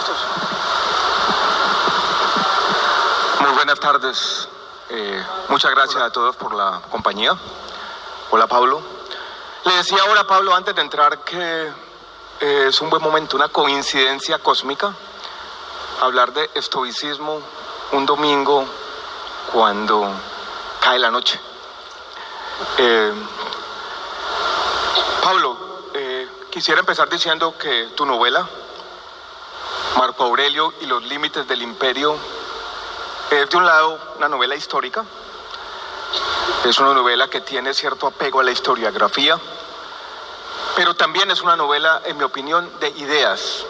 listos. Muy buenas tardes. Muchas gracias a todos por la compañía. Hola, Pablo. Le decía ahora a Pablo antes de entrar que es un buen momento, una coincidencia cósmica, hablar de estoicismo un domingo cuando cae la noche. Pablo, quisiera empezar diciendo que tu novela, Marco Aurelio y los límites del imperio, es de un lado una novela histórica, es una novela que tiene cierto apego a la historiografía, pero también es una novela, en mi opinión, de ideas.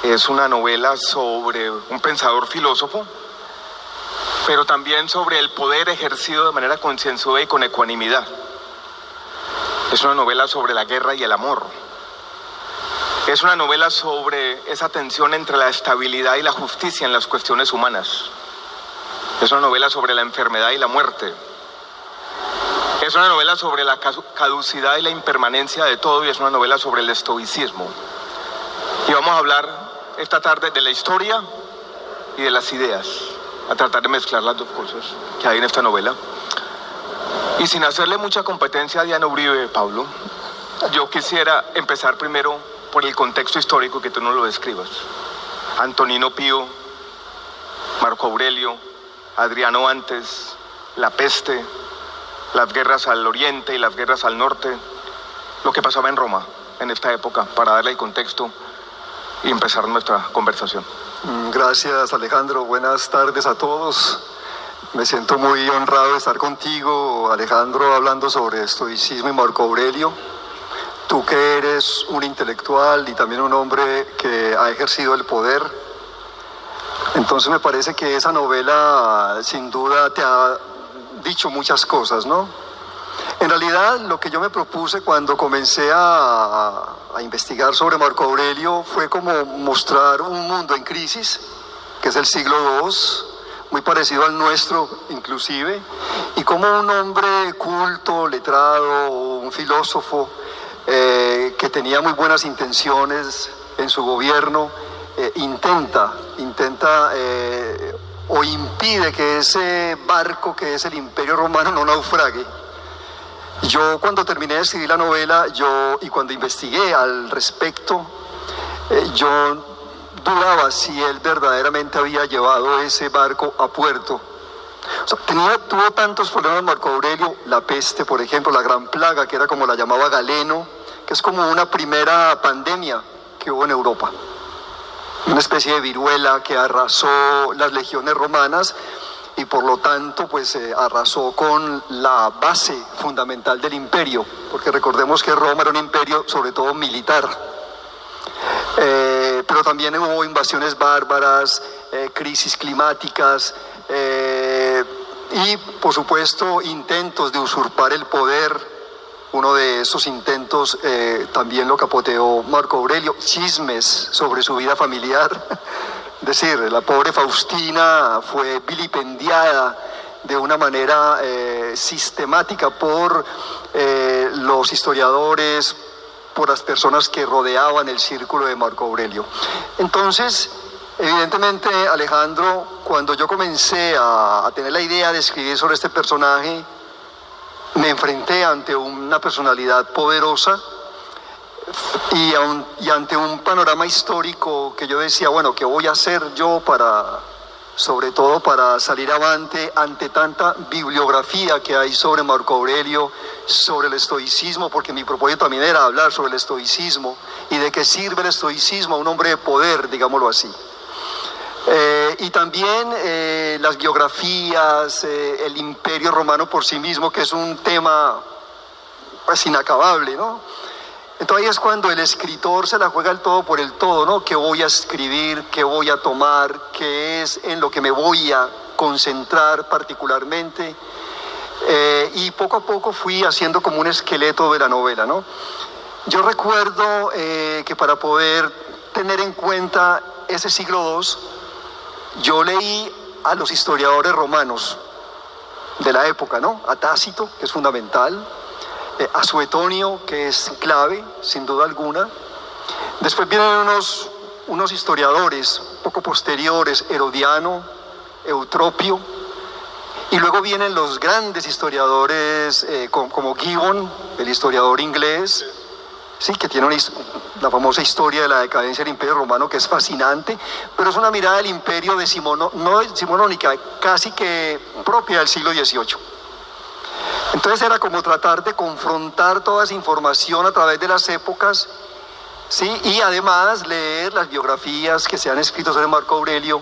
Es una novela sobre un pensador filósofo, pero también sobre el poder ejercido de manera concienzuda y con ecuanimidad. Es una novela sobre la guerra y el amor. Es una novela sobre esa tensión entre la estabilidad y la justicia en las cuestiones humanas. Es una novela sobre la enfermedad y la muerte. Es una novela sobre la caducidad y la impermanencia de todo, y es una novela sobre el estoicismo. Y vamos a hablar esta tarde de la historia y de las ideas, a tratar de mezclar las dos cosas que hay en esta novela. Y sin hacerle mucha competencia a Diana Uribe, Pablo, yo quisiera empezar primero por el contexto histórico, que tú no lo describas. Antonino Pío, Marco Aurelio, Adriano antes, la peste, las guerras al oriente y las guerras al norte, lo que pasaba en Roma en esta época, para darle el contexto y empezar nuestra conversación. Gracias, Alejandro. Buenas tardes a todos. Me siento muy honrado de estar contigo, Alejandro, hablando sobre estoicismo y Marco Aurelio. Tú que eres un intelectual y también un hombre que ha ejercido el poder. Entonces me parece que esa novela sin duda te ha dicho muchas cosas, ¿no? En realidad lo que yo me propuse cuando comencé a investigar sobre Marco Aurelio fue como mostrar un mundo en crisis, que es el siglo II, muy parecido al nuestro inclusive, y como un hombre culto, letrado, un filósofo que tenía muy buenas intenciones en su gobierno, intenta o impide que ese barco que es el Imperio Romano no naufrague. Yo cuando terminé de escribir la novela, y cuando investigué al respecto, yo dudaba si él verdaderamente había llevado ese barco a puerto. O sea, tuvo tantos problemas Marco Aurelio, la peste, por ejemplo, la gran plaga, que era como la llamaba Galeno, que es como una primera pandemia que hubo en Europa. Una especie de viruela que arrasó las legiones romanas y por lo tanto pues arrasó con la base fundamental del imperio, porque recordemos que Roma era un imperio sobre todo militar. Pero también hubo invasiones bárbaras, crisis climáticas y por supuesto intentos de usurpar el poder. Uno de esos intentos también lo capoteó Marco Aurelio, chismes sobre su vida familiar. Es decir, la pobre Faustina fue vilipendiada de una manera sistemática por los historiadores, por las personas que rodeaban el círculo de Marco Aurelio. Entonces, evidentemente, Alejandro, cuando yo comencé a tener la idea de escribir sobre este personaje, me enfrenté ante una personalidad poderosa y ante un panorama histórico que yo decía, bueno, ¿qué voy a hacer yo sobre todo para salir avante ante tanta bibliografía que hay sobre Marco Aurelio, sobre el estoicismo? Porque mi propósito también era hablar sobre el estoicismo y de qué sirve el estoicismo a un hombre de poder, digámoslo así. Y también las biografías, el imperio romano por sí mismo, que es un tema pues inacabable, ¿no? Entonces ahí es cuando el escritor se la juega el todo por el todo, ¿no? ¿Qué voy a escribir? ¿Qué voy a tomar? ¿Qué es en lo que me voy a concentrar particularmente? Y poco a poco fui haciendo como un esqueleto de la novela, ¿no? Yo recuerdo que para poder tener en cuenta ese siglo II, yo leí a los historiadores romanos de la época, ¿no? A Tácito, que es fundamental, a Suetonio, que es clave, sin duda alguna. Después vienen unos historiadores poco posteriores, Herodiano, Eutropio, y luego vienen los grandes historiadores como Gibbon, el historiador inglés, sí, que tiene la famosa historia de la decadencia del Imperio Romano, que es fascinante, pero es una mirada del imperio no decimonónica, casi que propia del siglo XVIII. Entonces era como tratar de confrontar toda esa información a través de las épocas, ¿sí? Y además leer las biografías que se han escrito sobre Marco Aurelio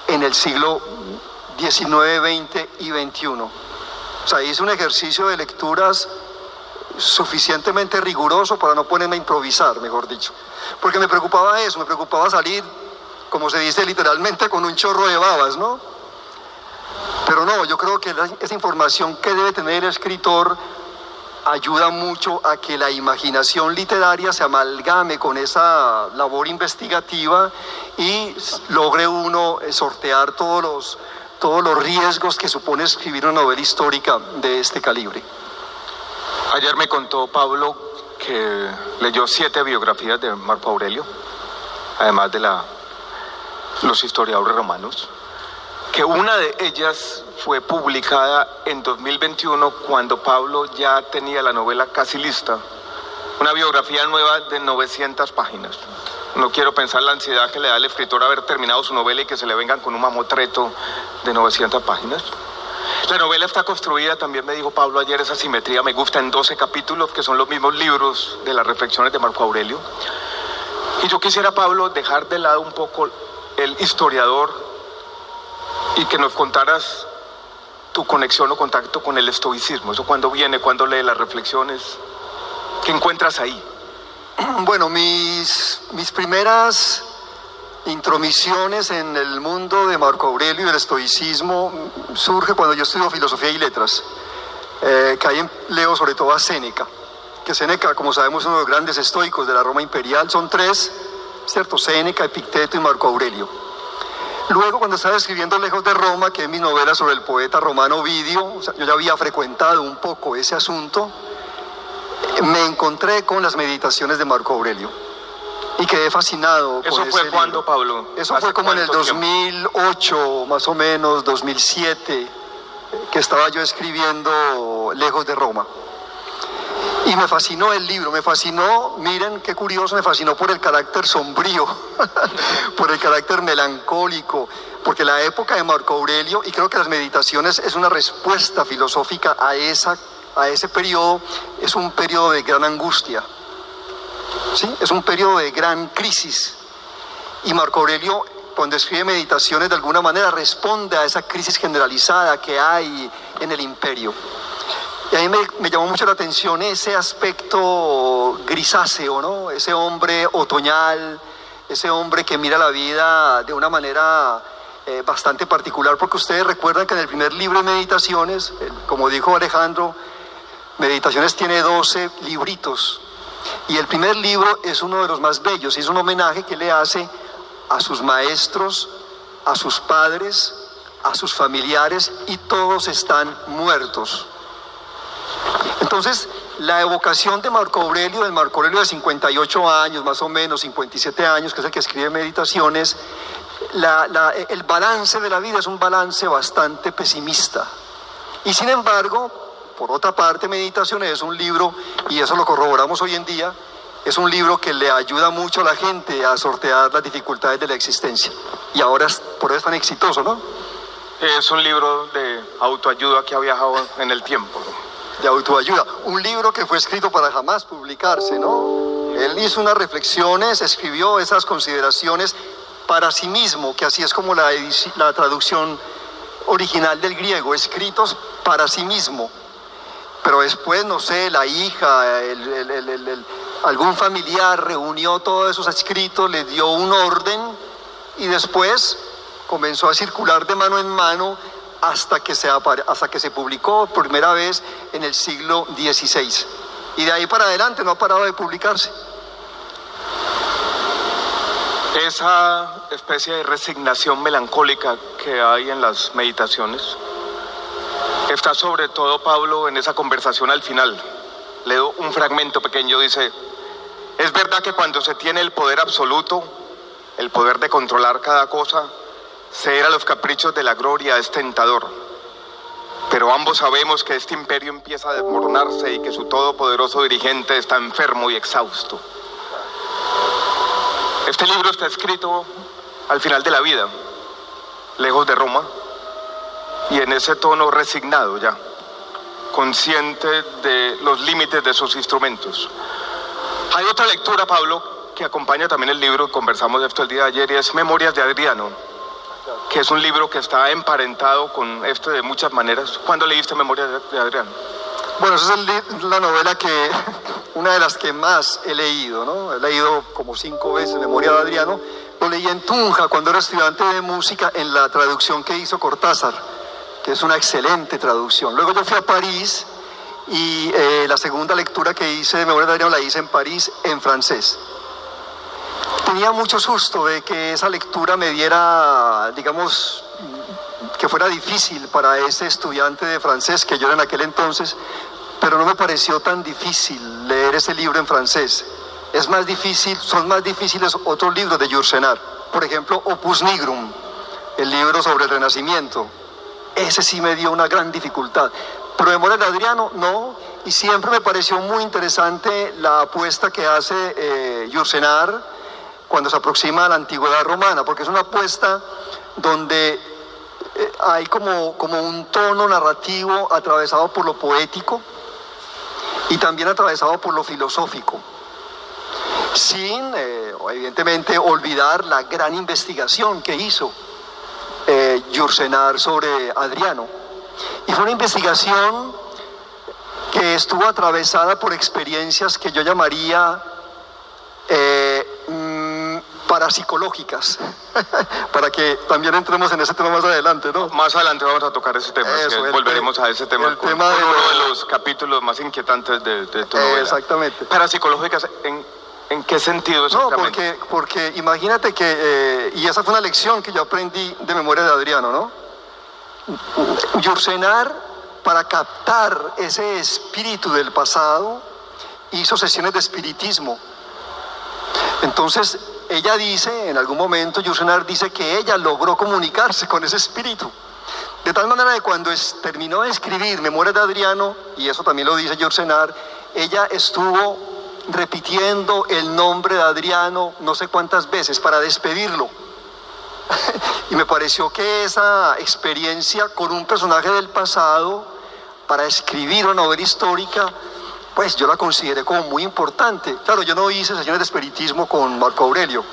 en el siglo XIX, XX y XXI. O sea, hice un ejercicio de lecturas suficientemente riguroso para no ponerme a improvisar, mejor dicho. Porque me preocupaba eso, me preocupaba salir, como se dice literalmente, con un chorro de babas, ¿no? Pero no, yo creo que esa información que debe tener el escritor ayuda mucho a que la imaginación literaria se amalgame con esa labor investigativa y logre uno sortear todos los riesgos que supone escribir una novela histórica de este calibre. Ayer me contó Pablo que leyó 7 biografías de Marco Aurelio, además de los historiadores romanos, que una de ellas fue publicada en 2021 cuando Pablo ya tenía la novela casi lista, una biografía nueva de 900 páginas. No quiero pensar la ansiedad que le da al escritor haber terminado su novela y que se le vengan con un mamotreto de 900 páginas. La novela está construida, también me dijo Pablo ayer, esa simetría me gusta, en 12 capítulos que son los mismos libros de las reflexiones de Marco Aurelio. Y yo quisiera, Pablo, dejar de lado un poco el historiador y que nos contaras tu conexión o contacto con el estoicismo. ¿Eso cuándo viene? ¿Cuándo lees las reflexiones? ¿Qué encuentras ahí? Bueno, mis primeras intromisiones en el mundo de Marco Aurelio y el estoicismo surge cuando yo estudio filosofía y letras, que ahí leo sobre todo a Séneca, que Séneca, como sabemos, es uno de los grandes estoicos de la Roma imperial. Son 3, ¿cierto? Séneca, Epicteto y Marco Aurelio. Luego, cuando estaba escribiendo Lejos de Roma, que es mi novela sobre el poeta romano Ovidio, o sea, yo ya había frecuentado un poco ese asunto, me encontré con las meditaciones de Marco Aurelio y quedé fascinado con ese libro. ¿Eso fue cuándo, Pablo? Eso fue como en el 2008, más o menos, 2007, que estaba yo escribiendo Lejos de Roma. Y me fascinó el libro, me fascinó, miren qué curioso, me fascinó por el carácter sombrío, por el carácter melancólico, porque la época de Marco Aurelio, y creo que las meditaciones es una respuesta filosófica a ese periodo, es un periodo de gran angustia, ¿sí? Es un periodo de gran crisis. Y Marco Aurelio, cuando escribe Meditaciones, de alguna manera responde a esa crisis generalizada que hay en el imperio. Y a mí me llamó mucho la atención ese aspecto grisáceo, ¿no? Ese hombre otoñal, ese hombre que mira la vida de una manera bastante particular, porque ustedes recuerdan que en el primer libro de Meditaciones, como dijo Alejandro, Meditaciones tiene 12 libritos, y el primer libro es uno de los más bellos, y es un homenaje que le hace a sus maestros, a sus padres, a sus familiares, y todos están muertos. Entonces, la evocación de Marco Aurelio, del Marco Aurelio de 58 años, más o menos, 57 años, que es el que escribe Meditaciones, el balance de la vida es un balance bastante pesimista. Y sin embargo, por otra parte, Meditaciones es un libro, y eso lo corroboramos hoy en día, es un libro que le ayuda mucho a la gente a sortear las dificultades de la existencia. Y ahora por eso es tan exitoso, ¿no? Es un libro de autoayuda que ha viajado en el tiempo, ¿no? De autoayuda, un libro que fue escrito para jamás publicarse, ¿no? Él hizo unas reflexiones, escribió esas consideraciones para sí mismo, que así es como la traducción original del griego, escritos para sí mismo. Pero después, no sé, la hija, algún familiar reunió todos esos escritos, les dio un orden y después comenzó a circular de mano en mano hasta que se publicó por primera vez en el siglo XVI. Y de ahí para adelante no ha parado de publicarse. Esa especie de resignación melancólica que hay en las meditaciones está sobre todo, Pablo, en esa conversación al final. Leo un fragmento pequeño, dice: es verdad que cuando se tiene el poder absoluto, el poder de controlar cada cosa, ceder a los caprichos de la gloria es tentador. Pero ambos sabemos que este imperio empieza a desmoronarse y que su todopoderoso dirigente está enfermo y exhausto. Este libro está escrito al final de la vida, lejos de Roma, y en ese tono resignado ya, consciente de los límites de sus instrumentos. Hay otra lectura, Pablo, que acompaña también el libro, conversamos de esto el día de ayer, y es Memorias de Adriano, que es un libro que está emparentado con este de muchas maneras. ¿Cuándo leíste Memorias de Adriano? Bueno, esa es la novela que, una de las que más he leído, ¿no? He leído como 5 veces Memoria de Adriano. Lo leí en Tunja cuando era estudiante de música en la traducción que hizo Cortázar, que es una excelente traducción. Luego yo fui a París y la segunda lectura que hice de Memoria de Adriano la hice en París en francés. Tenía mucho susto de que esa lectura me diera, digamos, que fuera difícil para ese estudiante de francés que yo era en aquel entonces, pero no me pareció tan difícil leer ese libro en francés. Es más difícil, son más difíciles otros libros de Jules Renard, por ejemplo, Opus Nigrum, el libro sobre el Renacimiento. Ese sí me dio una gran dificultad, pero Memorias de Adriano no, y siempre me pareció muy interesante la apuesta que hace Jules Renard cuando se aproxima a la antigüedad romana, porque es una apuesta donde hay como un tono narrativo atravesado por lo poético y también atravesado por lo filosófico, sin evidentemente olvidar la gran investigación que hizo Jules Renard sobre Adriano. Y fue una investigación que estuvo atravesada por experiencias que yo llamaría parapsicológicas, para que también entremos en ese tema más adelante, ¿no? Más adelante vamos a tocar ese tema, Eso, volveremos a ese tema, el tema con de uno de los capítulos más inquietantes de tu novela. Exactamente. Parapsicológicas, ¿en qué sentido exactamente? No, porque imagínate que, y esa fue una lección que yo aprendí de Memoria de Adriano, ¿no? Jules Renard, para captar ese espíritu del pasado, hizo sesiones de espiritismo. Entonces, ella dice, en algún momento, Jules Renard dice que ella logró comunicarse con ese espíritu. De tal manera que cuando terminó de escribir Memorias de Adriano, y eso también lo dice Jules Renard, ella estuvo repitiendo el nombre de Adriano no sé cuántas veces para despedirlo. Y me pareció que esa experiencia con un personaje del pasado para escribir una novela histórica, pues yo la consideré como muy importante. Claro, yo no hice sesiones de espiritismo con Marco Aurelio,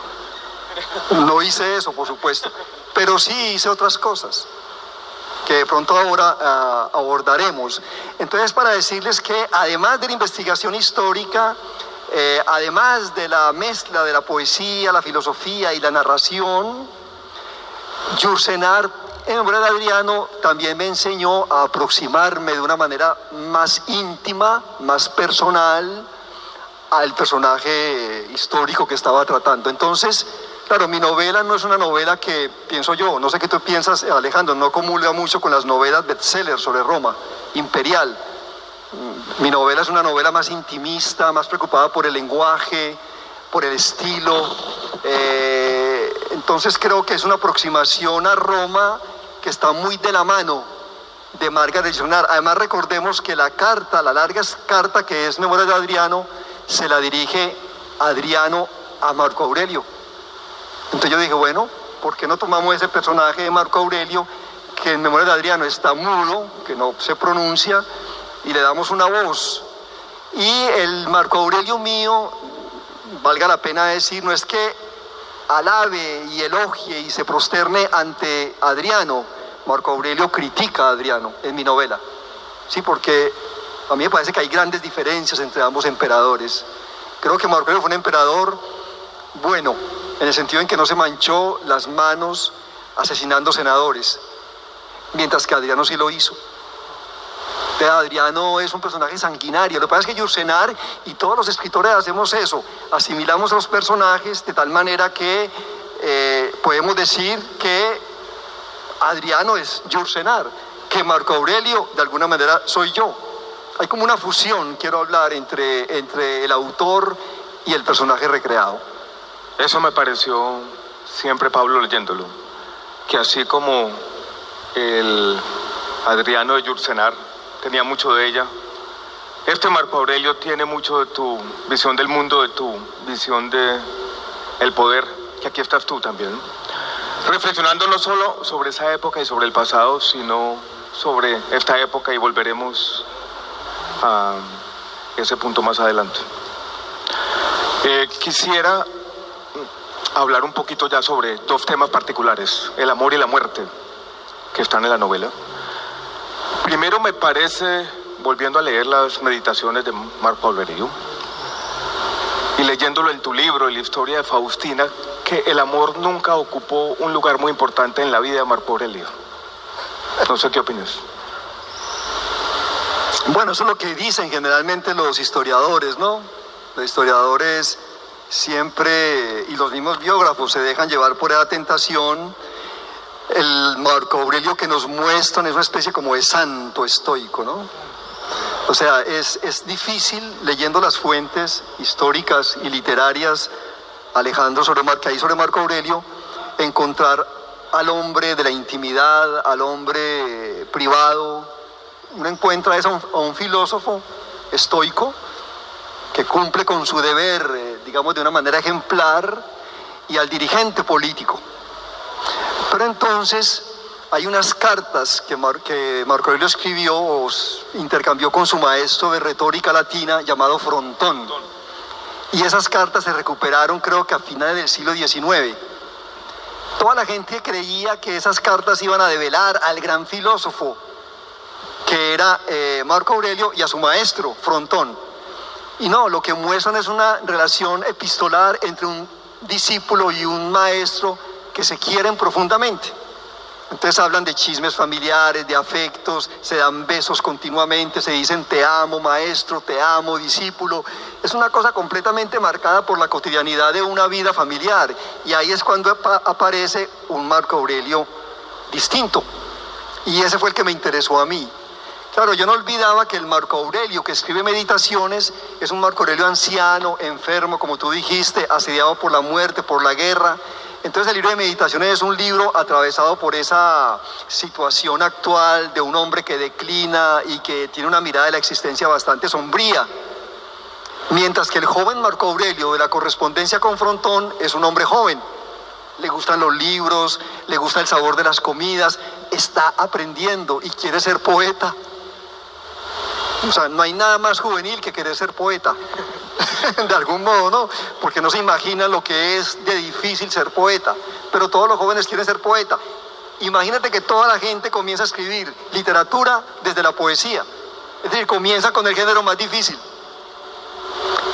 no hice eso, por supuesto, pero sí hice otras cosas que de pronto ahora abordaremos. Entonces, para decirles que además de la investigación histórica, además de la mezcla de la poesía, la filosofía y la narración, Jules Renard en Memoria de Adriano también me enseñó a aproximarme de una manera más íntima, más personal al personaje histórico que estaba tratando. Entonces, claro, mi novela no es una novela que, pienso yo, no sé qué tú piensas, Alejandro, no comulga mucho con las novelas bestseller sobre Roma imperial. Mi novela es una novela más intimista, más preocupada por el lenguaje, por el estilo. Entonces creo que es una aproximación a Roma que está muy de la mano de Margaret Renard. Además, recordemos que la larga carta que es Memoria de Adriano, se la dirige Adriano a Marco Aurelio. Entonces yo dije, bueno, ¿por qué no tomamos ese personaje de Marco Aurelio, que en Memoria de Adriano está mudo, que no se pronuncia, y le damos una voz? Y el Marco Aurelio mío, valga la pena decir, no es que alabe y elogie y se prosterne ante Adriano. Marco Aurelio critica a Adriano en mi novela, sí, porque a mí me parece que hay grandes diferencias entre ambos emperadores. Creo que Marco Aurelio fue un emperador bueno, en el sentido en que no se manchó las manos asesinando senadores, mientras que Adriano sí lo hizo. Adriano es un personaje sanguinario. Lo que pasa es que Jules Renard y todos los escritores hacemos eso, asimilamos a los personajes de tal manera que podemos decir que Adriano es Jules Renard, que Marco Aurelio de alguna manera soy yo. Hay como una fusión, quiero hablar, entre el autor y el personaje recreado. Eso me pareció siempre, Pablo, leyéndolo, que así como el Adriano de Yursenar tenía mucho de ella, este Marco Aurelio tiene mucho de tu visión del mundo, de tu visión de el poder, que aquí estás tú también, reflexionando no solo sobre esa época y sobre el pasado, sino sobre esta época, y volveremos a ese punto más adelante. Quisiera hablar un poquito ya sobre dos temas particulares, el amor y la muerte, que están en la novela. Primero, me parece, volviendo a leer las meditaciones de Marco Aurelio y leyéndolo en tu libro, en la historia de Faustina, que el amor nunca ocupó un lugar muy importante en la vida de Marco Aurelio. No sé qué opinas. Bueno, eso es lo que dicen generalmente los historiadores, ¿no? Los historiadores siempre, y los mismos biógrafos, se dejan llevar por esa tentación. El Marco Aurelio que nos muestran es una especie como de santo estoico, ¿no? O sea, es difícil, leyendo las fuentes históricas y literarias, Alejandro, que hay sobre Marco Aurelio, encontrar al hombre de la intimidad, al hombre privado. Uno encuentra a un filósofo estoico que cumple con su deber, digamos, de una manera ejemplar, y al dirigente político. Pero entonces hay unas cartas que Marco Aurelio escribió o intercambió con su maestro de retórica latina llamado Frontón. Y esas cartas se recuperaron, creo que a finales del siglo XIX. Toda la gente creía que esas cartas iban a develar al gran filósofo, que era Marco Aurelio, y a su maestro, Frontón. Y no, lo que muestran es una relación epistolar entre un discípulo y un maestro que se quieren profundamente. Entonces hablan de chismes familiares, de afectos, se dan besos continuamente, se dicen te amo maestro, te amo discípulo. Es una cosa completamente marcada por la cotidianidad de una vida familiar. Y ahí es cuando aparece un Marco Aurelio distinto. Y ese fue el que me interesó a mí. Claro, yo no olvidaba que el Marco Aurelio que escribe Meditaciones es un Marco Aurelio anciano, enfermo, como tú dijiste, asediado por la muerte, por la guerra. Entonces el libro de Meditaciones es un libro atravesado por esa situación actual de un hombre que declina y que tiene una mirada de la existencia bastante sombría. Mientras que el joven Marco Aurelio de la correspondencia con Frontón es un hombre joven. Le gustan los libros, le gusta el sabor de las comidas, está aprendiendo y quiere ser poeta. O sea, no hay nada más juvenil que querer ser poeta, de algún modo, ¿no? Porque no se imaginan lo que es de difícil ser poeta, pero todos los jóvenes quieren ser poeta. Imagínate que toda la gente comienza a escribir literatura desde la poesía, es decir, comienza con el género más difícil.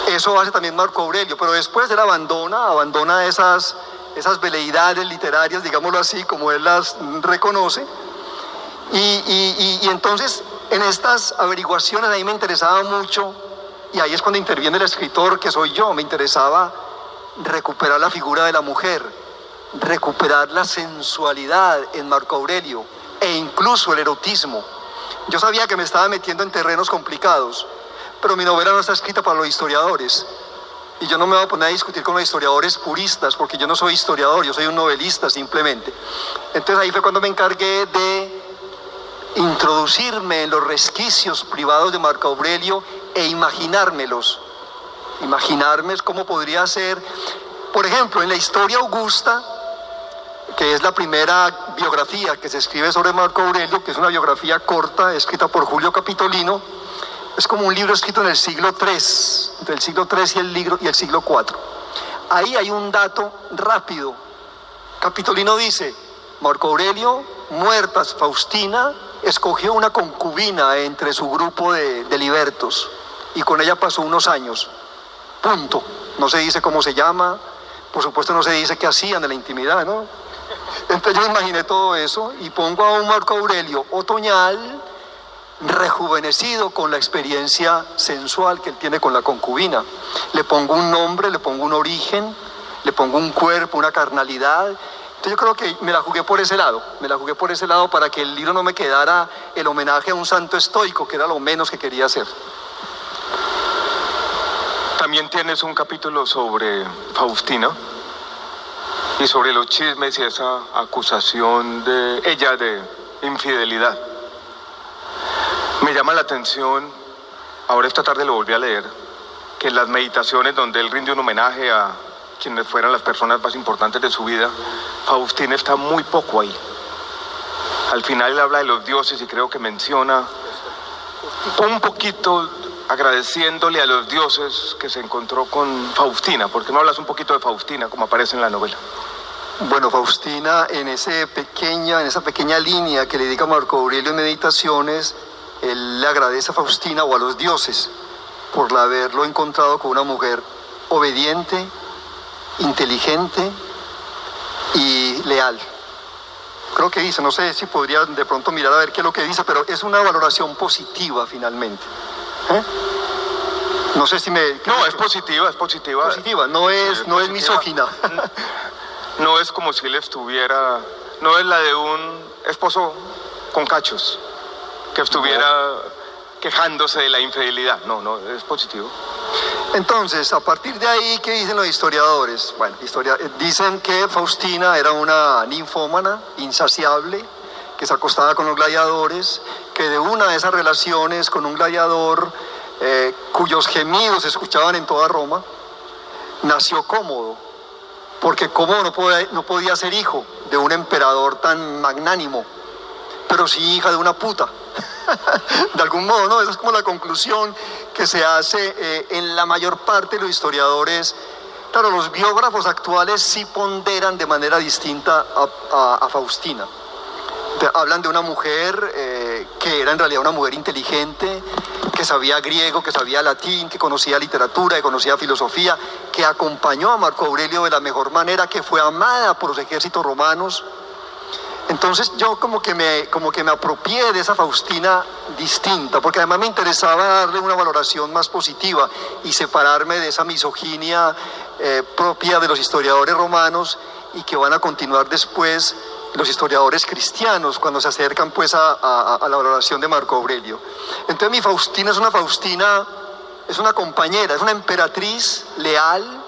Eso hace también Marco Aurelio, pero después él abandona esas veleidades literarias, digámoslo así, como él las reconoce, y entonces en estas averiguaciones a mí me interesaba mucho, y ahí es cuando interviene el escritor que soy yo. Me interesaba recuperar la figura de la mujer, recuperar la sensualidad en Marco Aurelio e incluso el erotismo. Yo sabía que me estaba metiendo en terrenos complicados, pero mi novela no está escrita para los historiadores, y yo no me voy a poner a discutir con los historiadores puristas, porque yo no soy historiador, yo soy un novelista simplemente. Entonces ahí fue cuando me encargué de introducirme en los resquicios privados de Marco Aurelio e imaginarme cómo podría ser. Por ejemplo, en la Historia Augusta, que es la primera biografía que se escribe sobre Marco Aurelio, que es una biografía corta, escrita por Julio Capitolino, es como un libro escrito en el siglo III, entre el siglo III y el siglo IV. Ahí hay un dato rápido. Capitolino dice, Marco Aurelio, muerta Faustina, escogió una concubina entre su grupo de libertos y con ella pasó unos años. Punto. No se dice cómo se llama, por supuesto no se dice qué hacían en la intimidad, ¿no? Entonces yo imaginé todo eso y pongo a un Marco Aurelio otoñal, rejuvenecido con la experiencia sensual que él tiene con la concubina. Le pongo un nombre, le pongo un origen, le pongo un cuerpo, una carnalidad. Entonces yo creo que me la jugué por ese lado para que el libro no me quedara el homenaje a un santo estoico, que era lo menos que quería hacer. También tienes un capítulo sobre Faustina, y sobre los chismes y esa acusación de ella de infidelidad. Me llama la atención, ahora esta tarde lo volví a leer, que en las meditaciones donde él rinde un homenaje a quienes fueran las personas más importantes de su vida, Faustina está muy poco ahí. Al final él habla de los dioses y creo que menciona un poquito agradeciéndole a los dioses que se encontró con Faustina. ¿Por qué no hablas un poquito de Faustina como aparece en la novela? Bueno, Faustina, en esa pequeña línea que le dedica Marco Aurelio en Meditaciones, él le agradece a Faustina o a los dioses por haberlo encontrado con una mujer obediente, inteligente y leal. Creo que dice, no sé si podría de pronto mirar a ver qué es lo que dice, pero es una valoración positiva finalmente. No sé si me... No, es positiva, es positiva. Positiva, no es misógina. No es como si él estuviera, no es la de un esposo con cachos, que estuviera quejándose de la infidelidad. No, es positivo. Entonces, a partir de ahí, ¿qué dicen los historiadores? Bueno, dicen que Faustina era una ninfómana insaciable, que se acostaba con los gladiadores, que de una de esas relaciones con un gladiador cuyos gemidos se escuchaban en toda Roma, nació Cómodo, porque Cómodo no podía ser hijo de un emperador tan magnánimo, pero sí hija de una puta. De algún modo, ¿no? Esa es como la conclusión que se hace en la mayor parte de los historiadores. Claro, los biógrafos actuales sí ponderan de manera distinta a Faustina. Hablan de una mujer que era en realidad una mujer inteligente, que sabía griego, que sabía latín, que conocía literatura, que conocía filosofía, que acompañó a Marco Aurelio de la mejor manera, que fue amada por los ejércitos romanos. Entonces yo como que me apropié de esa Faustina distinta, porque además me interesaba darle una valoración más positiva y separarme de esa misoginia propia de los historiadores romanos y que van a continuar después los historiadores cristianos cuando se acercan pues a la valoración de Marco Aurelio. Entonces mi Faustina es una compañera, es una emperatriz leal.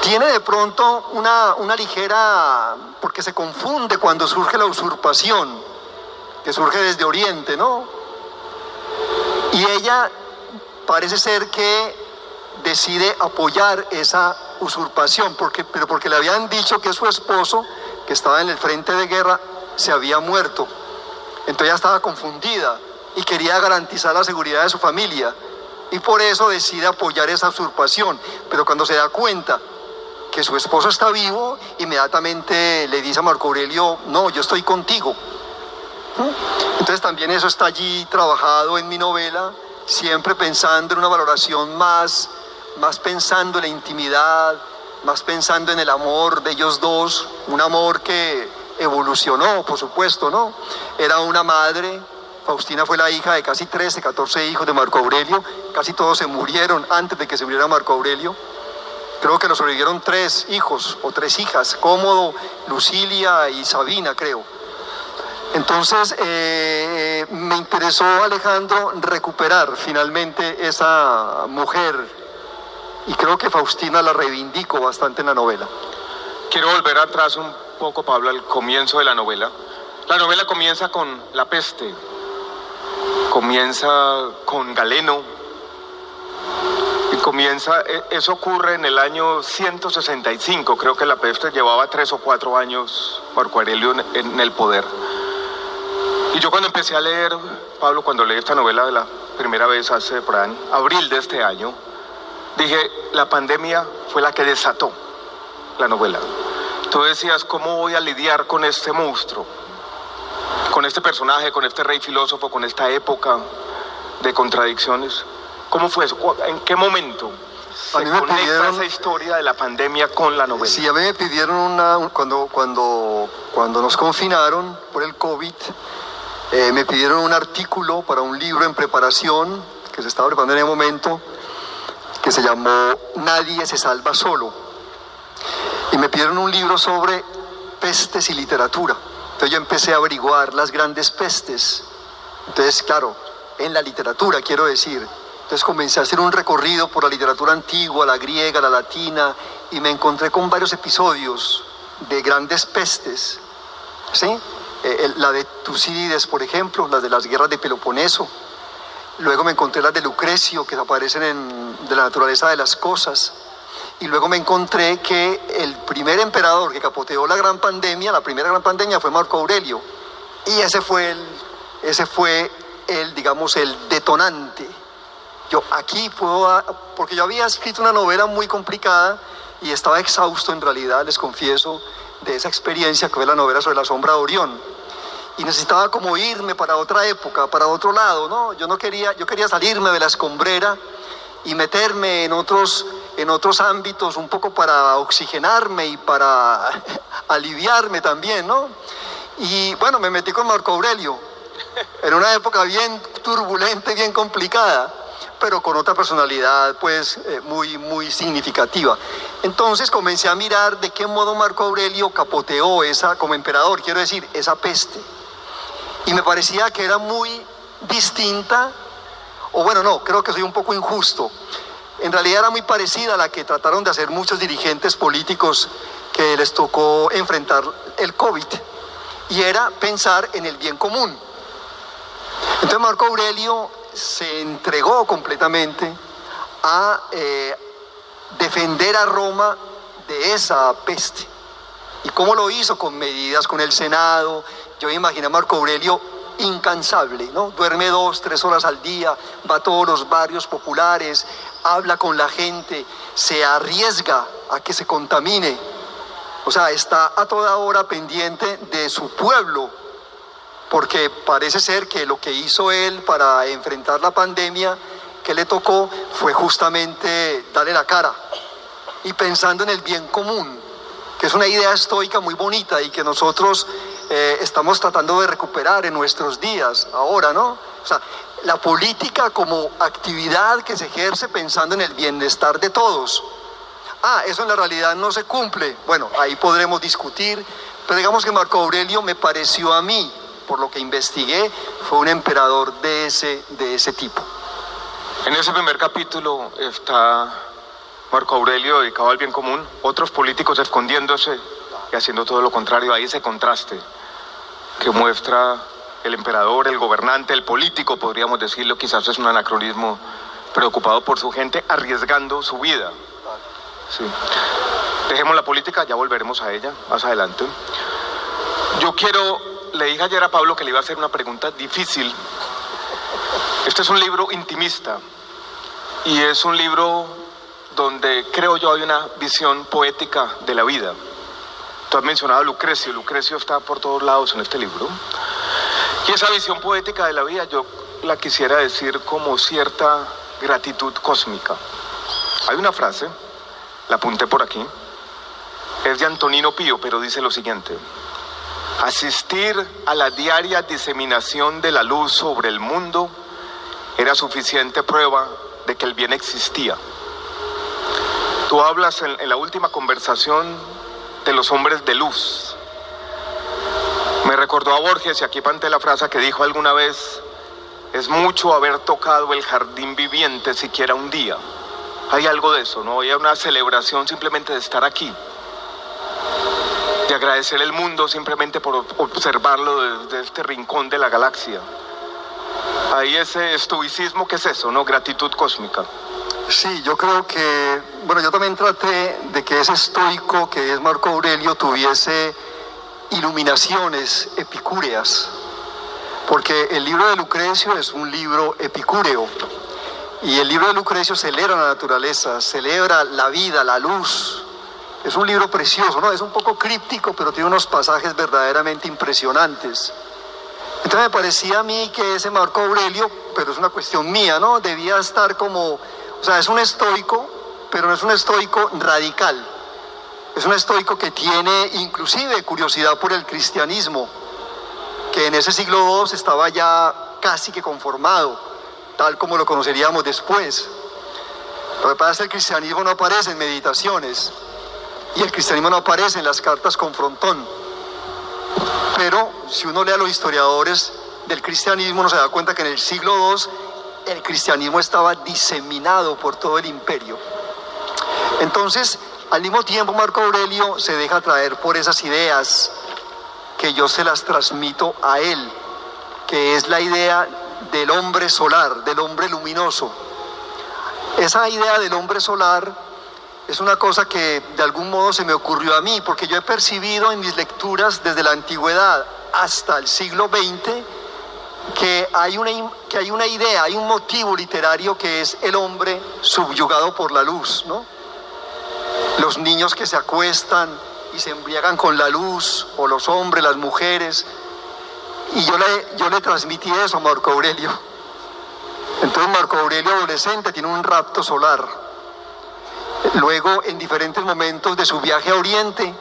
Tiene de pronto una ligera, porque se confunde cuando surge la usurpación, que surge desde Oriente, ¿no? Y ella parece ser que decide apoyar esa usurpación, pero porque le habían dicho que su esposo, que estaba en el frente de guerra, se había muerto. Entonces ella estaba confundida y quería garantizar la seguridad de su familia. Y por eso decide apoyar esa usurpación. Pero cuando se da cuenta que su esposo está vivo, inmediatamente le dice a Marco Aurelio, no, yo estoy contigo. Entonces también eso está allí trabajado en mi novela, siempre pensando en una valoración más pensando en la intimidad, más pensando en el amor de ellos dos, un amor que evolucionó, por supuesto, ¿no? Era una madre, Faustina fue la hija de casi 13, 14 hijos de Marco Aurelio, casi todos se murieron antes de que se muriera Marco Aurelio. Creo que nos sobrevivieron 3 hijos o 3 hijas, Cómodo, Lucilia y Sabina, creo. Entonces me interesó, Alejandro, recuperar finalmente esa mujer y creo que Faustina la reivindico bastante en la novela. Quiero volver atrás un poco, Pablo, al comienzo de la novela. La novela comienza con la peste, comienza con Galeno, y eso ocurre en el año 165, creo que la peste llevaba 3 o 4 años Marco Aurelio en el poder. Y yo cuando empecé a leer, Pablo, cuando leí esta novela de la primera vez hace por ahí, abril de este año, dije, la pandemia fue la que desató la novela. Tú decías, ¿cómo voy a lidiar con este monstruo? Con este personaje, con este rey filósofo, con esta época de contradicciones. ¿Cómo fue eso? ¿En qué momento se conecta esa historia de la pandemia con la novela? Sí, a mí me pidieron cuando nos confinaron por el COVID, me pidieron un artículo para un libro en preparación, que se estaba preparando en el momento, que se llamó Nadie se salva solo. Y me pidieron un libro sobre pestes y literatura. Entonces yo empecé a averiguar las grandes pestes. Entonces, claro, en la literatura, quiero decir. Entonces comencé a hacer un recorrido por la literatura antigua, la griega, la latina, y me encontré con varios episodios de grandes pestes, ¿sí? La de Tucídides, por ejemplo, la de las guerras de Peloponeso. Luego me encontré las de Lucrecio, que aparecen de la naturaleza de las cosas. Y luego me encontré que el primer emperador que capoteó la primera gran pandemia fue Marco Aurelio. Y ese fue el digamos, el detonante. Yo aquí porque yo había escrito una novela muy complicada y estaba exhausto en realidad, les confieso, de esa experiencia que fue la novela sobre la sombra de Orión. Y necesitaba como irme para otra época, para otro lado, ¿no? Yo quería salirme de la escombrera y meterme en otros ámbitos un poco para oxigenarme y para aliviarme también, ¿no? Y bueno, me metí con Marco Aurelio en una época bien turbulenta y bien complicada, pero con otra personalidad pues muy, muy significativa. Entonces comencé a mirar de qué modo Marco Aurelio capoteó como emperador, quiero decir, esa peste. Y me parecía que era muy distinta, o bueno, no, creo que soy un poco injusto. En realidad era muy parecida a la que trataron de hacer muchos dirigentes políticos que les tocó enfrentar el COVID, y era pensar en el bien común. Entonces Marco Aurelio se entregó completamente a defender a Roma de esa peste. ¿Y cómo lo hizo? Con medidas con el Senado. Yo me imaginé a Marco Aurelio incansable, ¿no? Duerme 2-3 horas al día, va a todos los barrios populares, habla con la gente, se arriesga a que se contamine. O sea, está a toda hora pendiente de su pueblo, porque parece ser que lo que hizo él para enfrentar la pandemia que le tocó fue justamente darle la cara y pensando en el bien común, que es una idea estoica muy bonita y que nosotros estamos tratando de recuperar en nuestros días ahora, ¿no? O sea, la política como actividad que se ejerce pensando en el bienestar de todos. Eso en la realidad no se cumple. Bueno, ahí podremos discutir, pero digamos que Marco Aurelio me pareció a mí, por lo que investigué, fue un emperador de ese tipo. En ese primer capítulo está Marco Aurelio dedicado al bien común, otros políticos escondiéndose y haciendo todo lo contrario. Hay ese contraste que muestra el emperador, el gobernante, el político, podríamos decirlo, quizás es un anacronismo, preocupado por su gente, arriesgando su vida. Sí. Dejemos la política, ya volveremos a ella más adelante. Le dije ayer a Pablo que le iba a hacer una pregunta difícil. Este es un libro intimista y es un libro donde creo yo hay una visión poética de la vida. Tú has mencionado a Lucrecio. Lucrecio está por todos lados en este libro. Y esa visión poética de la vida yo la quisiera decir como cierta gratitud cósmica. Hay una frase, la apunté por aquí, es de Antonino Pío, pero dice lo siguiente: asistir a la diaria diseminación de la luz sobre el mundo era suficiente prueba de que el bien existía. Tú hablas en la última conversación de los hombres de luz. Me recordó a Borges, y aquí planté la frase que dijo alguna vez: es mucho haber tocado el jardín viviente siquiera un día. Hay algo de eso, ¿no? Hay una celebración simplemente de estar aquí, de agradecer el mundo simplemente por observarlo desde este rincón de la galaxia. Hay ese estoicismo que es eso, ¿no? Gratitud cósmica. Sí, yo creo que, bueno, yo también traté de que ese estoico que es Marco Aurelio tuviese iluminaciones epicúreas, porque el libro de Lucrecio es un libro epicúreo, y el libro de Lucrecio celebra la naturaleza, celebra la vida, la luz. Es un libro precioso, ¿no? Es un poco críptico, pero tiene unos pasajes verdaderamente impresionantes. Entonces me parecía a mí que ese Marco Aurelio, pero es una cuestión mía, ¿no? Debía estar como, o sea, es un estoico, pero no es un estoico radical. Es un estoico que tiene inclusive curiosidad por el cristianismo, que en ese siglo II estaba ya casi que conformado, tal como lo conoceríamos después. Lo que pasa es que el cristianismo no aparece en Meditaciones, y el cristianismo no aparece en las cartas con Frontón. Pero si uno lee a los historiadores del cristianismo, uno se da cuenta que en el siglo II el cristianismo estaba diseminado por todo el imperio. Entonces, al mismo tiempo, Marco Aurelio se deja atraer por esas ideas que yo se las transmito a él, que es la idea del hombre solar, del hombre luminoso. Esa idea del hombre solar es una cosa que de algún modo se me ocurrió a mí, porque yo he percibido en mis lecturas desde la antigüedad hasta el siglo XX que hay una idea, hay un motivo literario que es el hombre subyugado por la luz, ¿no? Los niños que se acuestan y se embriagan con la luz, o los hombres, las mujeres. Y yo le transmití eso a Marco Aurelio. Entonces Marco Aurelio adolescente tiene un rapto solar. Luego, en diferentes momentos de su viaje a Oriente,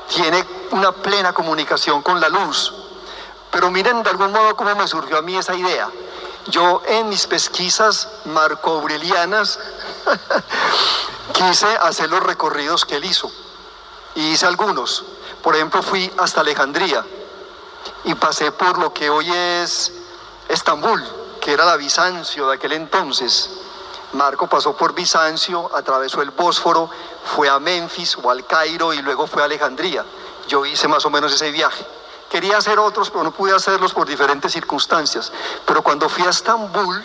tiene una plena comunicación con la luz. Pero miren de algún modo cómo me surgió a mí esa idea. Yo en mis pesquisas marco-aurelianas quise hacer los recorridos que él hizo. Y hice algunos. Por ejemplo, fui hasta Alejandría y pasé por lo que hoy es Estambul, que era la Bizancio de aquel entonces. Marco pasó por Bizancio, atravesó el Bósforo, fue a Memphis o al Cairo y luego fue a Alejandría. Yo hice más o menos ese viaje. Quería hacer otros, pero no pude hacerlos por diferentes circunstancias. Pero cuando fui a Estambul,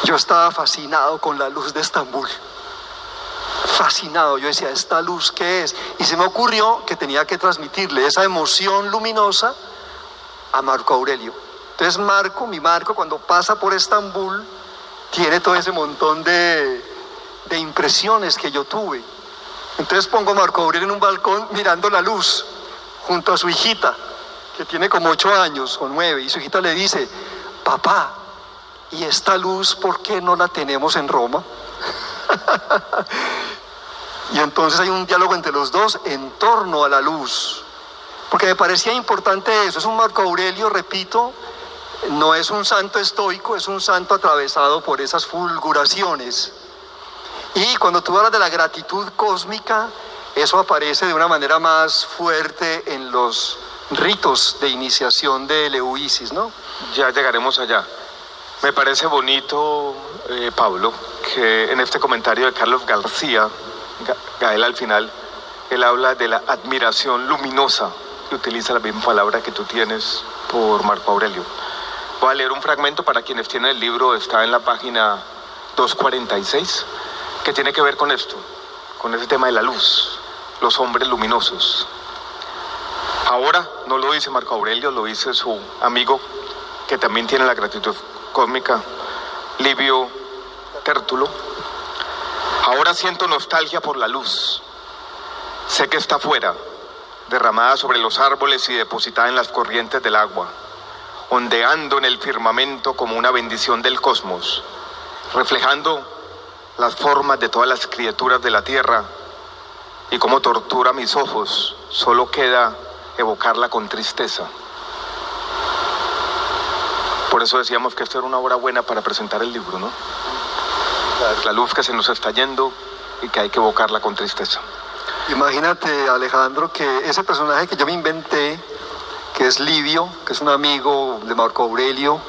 yo estaba fascinado con la luz de Estambul. Fascinado, yo decía, ¿esta luz qué es? Y se me ocurrió que tenía que transmitirle esa emoción luminosa a Marco Aurelio. Entonces mi Marco, cuando pasa por Estambul, tiene todo ese montón de impresiones que yo tuve. Entonces pongo a Marco Aurelio en un balcón mirando la luz, junto a su hijita, que tiene como 8 años o 9, y su hijita le dice, papá, ¿y esta luz por qué no la tenemos en Roma? Y entonces hay un diálogo entre los dos en torno a la luz, porque me parecía importante eso. Es un Marco Aurelio, repito, no es un santo estoico, es un santo atravesado por esas fulguraciones. Y cuando tú hablas de la gratitud cósmica, eso aparece de una manera más fuerte en los ritos de iniciación de Eleusis, ¿no? Ya llegaremos allá. Me parece bonito, Pablo, que en este comentario de Carlos García, Gael al final, él habla de la admiración luminosa, y utiliza la misma palabra que tú tienes por Marco Aurelio. Voy a leer un fragmento para quienes tienen el libro, está en la página 246, que tiene que ver con esto, con ese tema de la luz, los hombres luminosos. Ahora no lo dice Marco Aurelio, lo dice su amigo, que también tiene la gratitud cósmica, Livio Tértulo. Ahora siento nostalgia por la luz. Sé que está afuera, derramada sobre los árboles y depositada en las corrientes del agua, ondeando en el firmamento como una bendición del cosmos, reflejando las formas de todas las criaturas de la tierra, y como tortura mis ojos, solo queda evocarla con tristeza. Por eso decíamos que esto era una hora buena para presentar el libro, ¿no? La luz que se nos está yendo y que hay que evocarla con tristeza. Imagínate, Alejandro, que ese personaje que yo me inventé, que es Livio, que es un amigo de Marco Aurelio,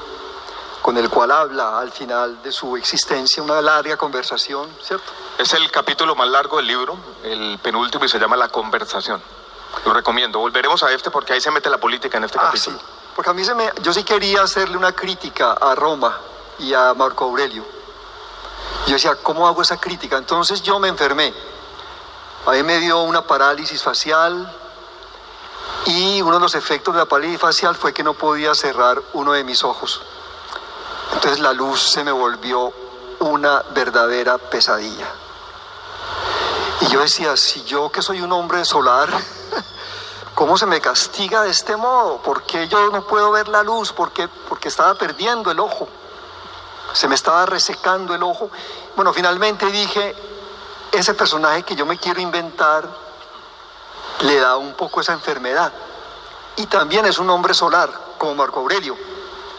con el cual habla al final de su existencia, una larga conversación, ¿cierto? Es el capítulo más largo del libro, el penúltimo, y se llama La Conversación. Lo recomiendo. Volveremos a este porque ahí se mete la política en este capítulo. Sí. Porque a mí yo sí quería hacerle una crítica a Roma y a Marco Aurelio. Yo decía, ¿cómo hago esa crítica? Entonces yo me enfermé. A mí me dio una parálisis facial y uno de los efectos de la parálisis facial fue que no podía cerrar uno de mis ojos. Entonces la luz se me volvió una verdadera pesadilla. Y yo decía, si yo que soy un hombre solar, ¿cómo se me castiga de este modo? ¿Por qué yo no puedo ver la luz? Porque estaba perdiendo el ojo. Se me estaba resecando el ojo. Bueno, finalmente dije, ese personaje que yo me quiero inventar le da un poco esa enfermedad. Y también es un hombre solar, como Marco Aurelio.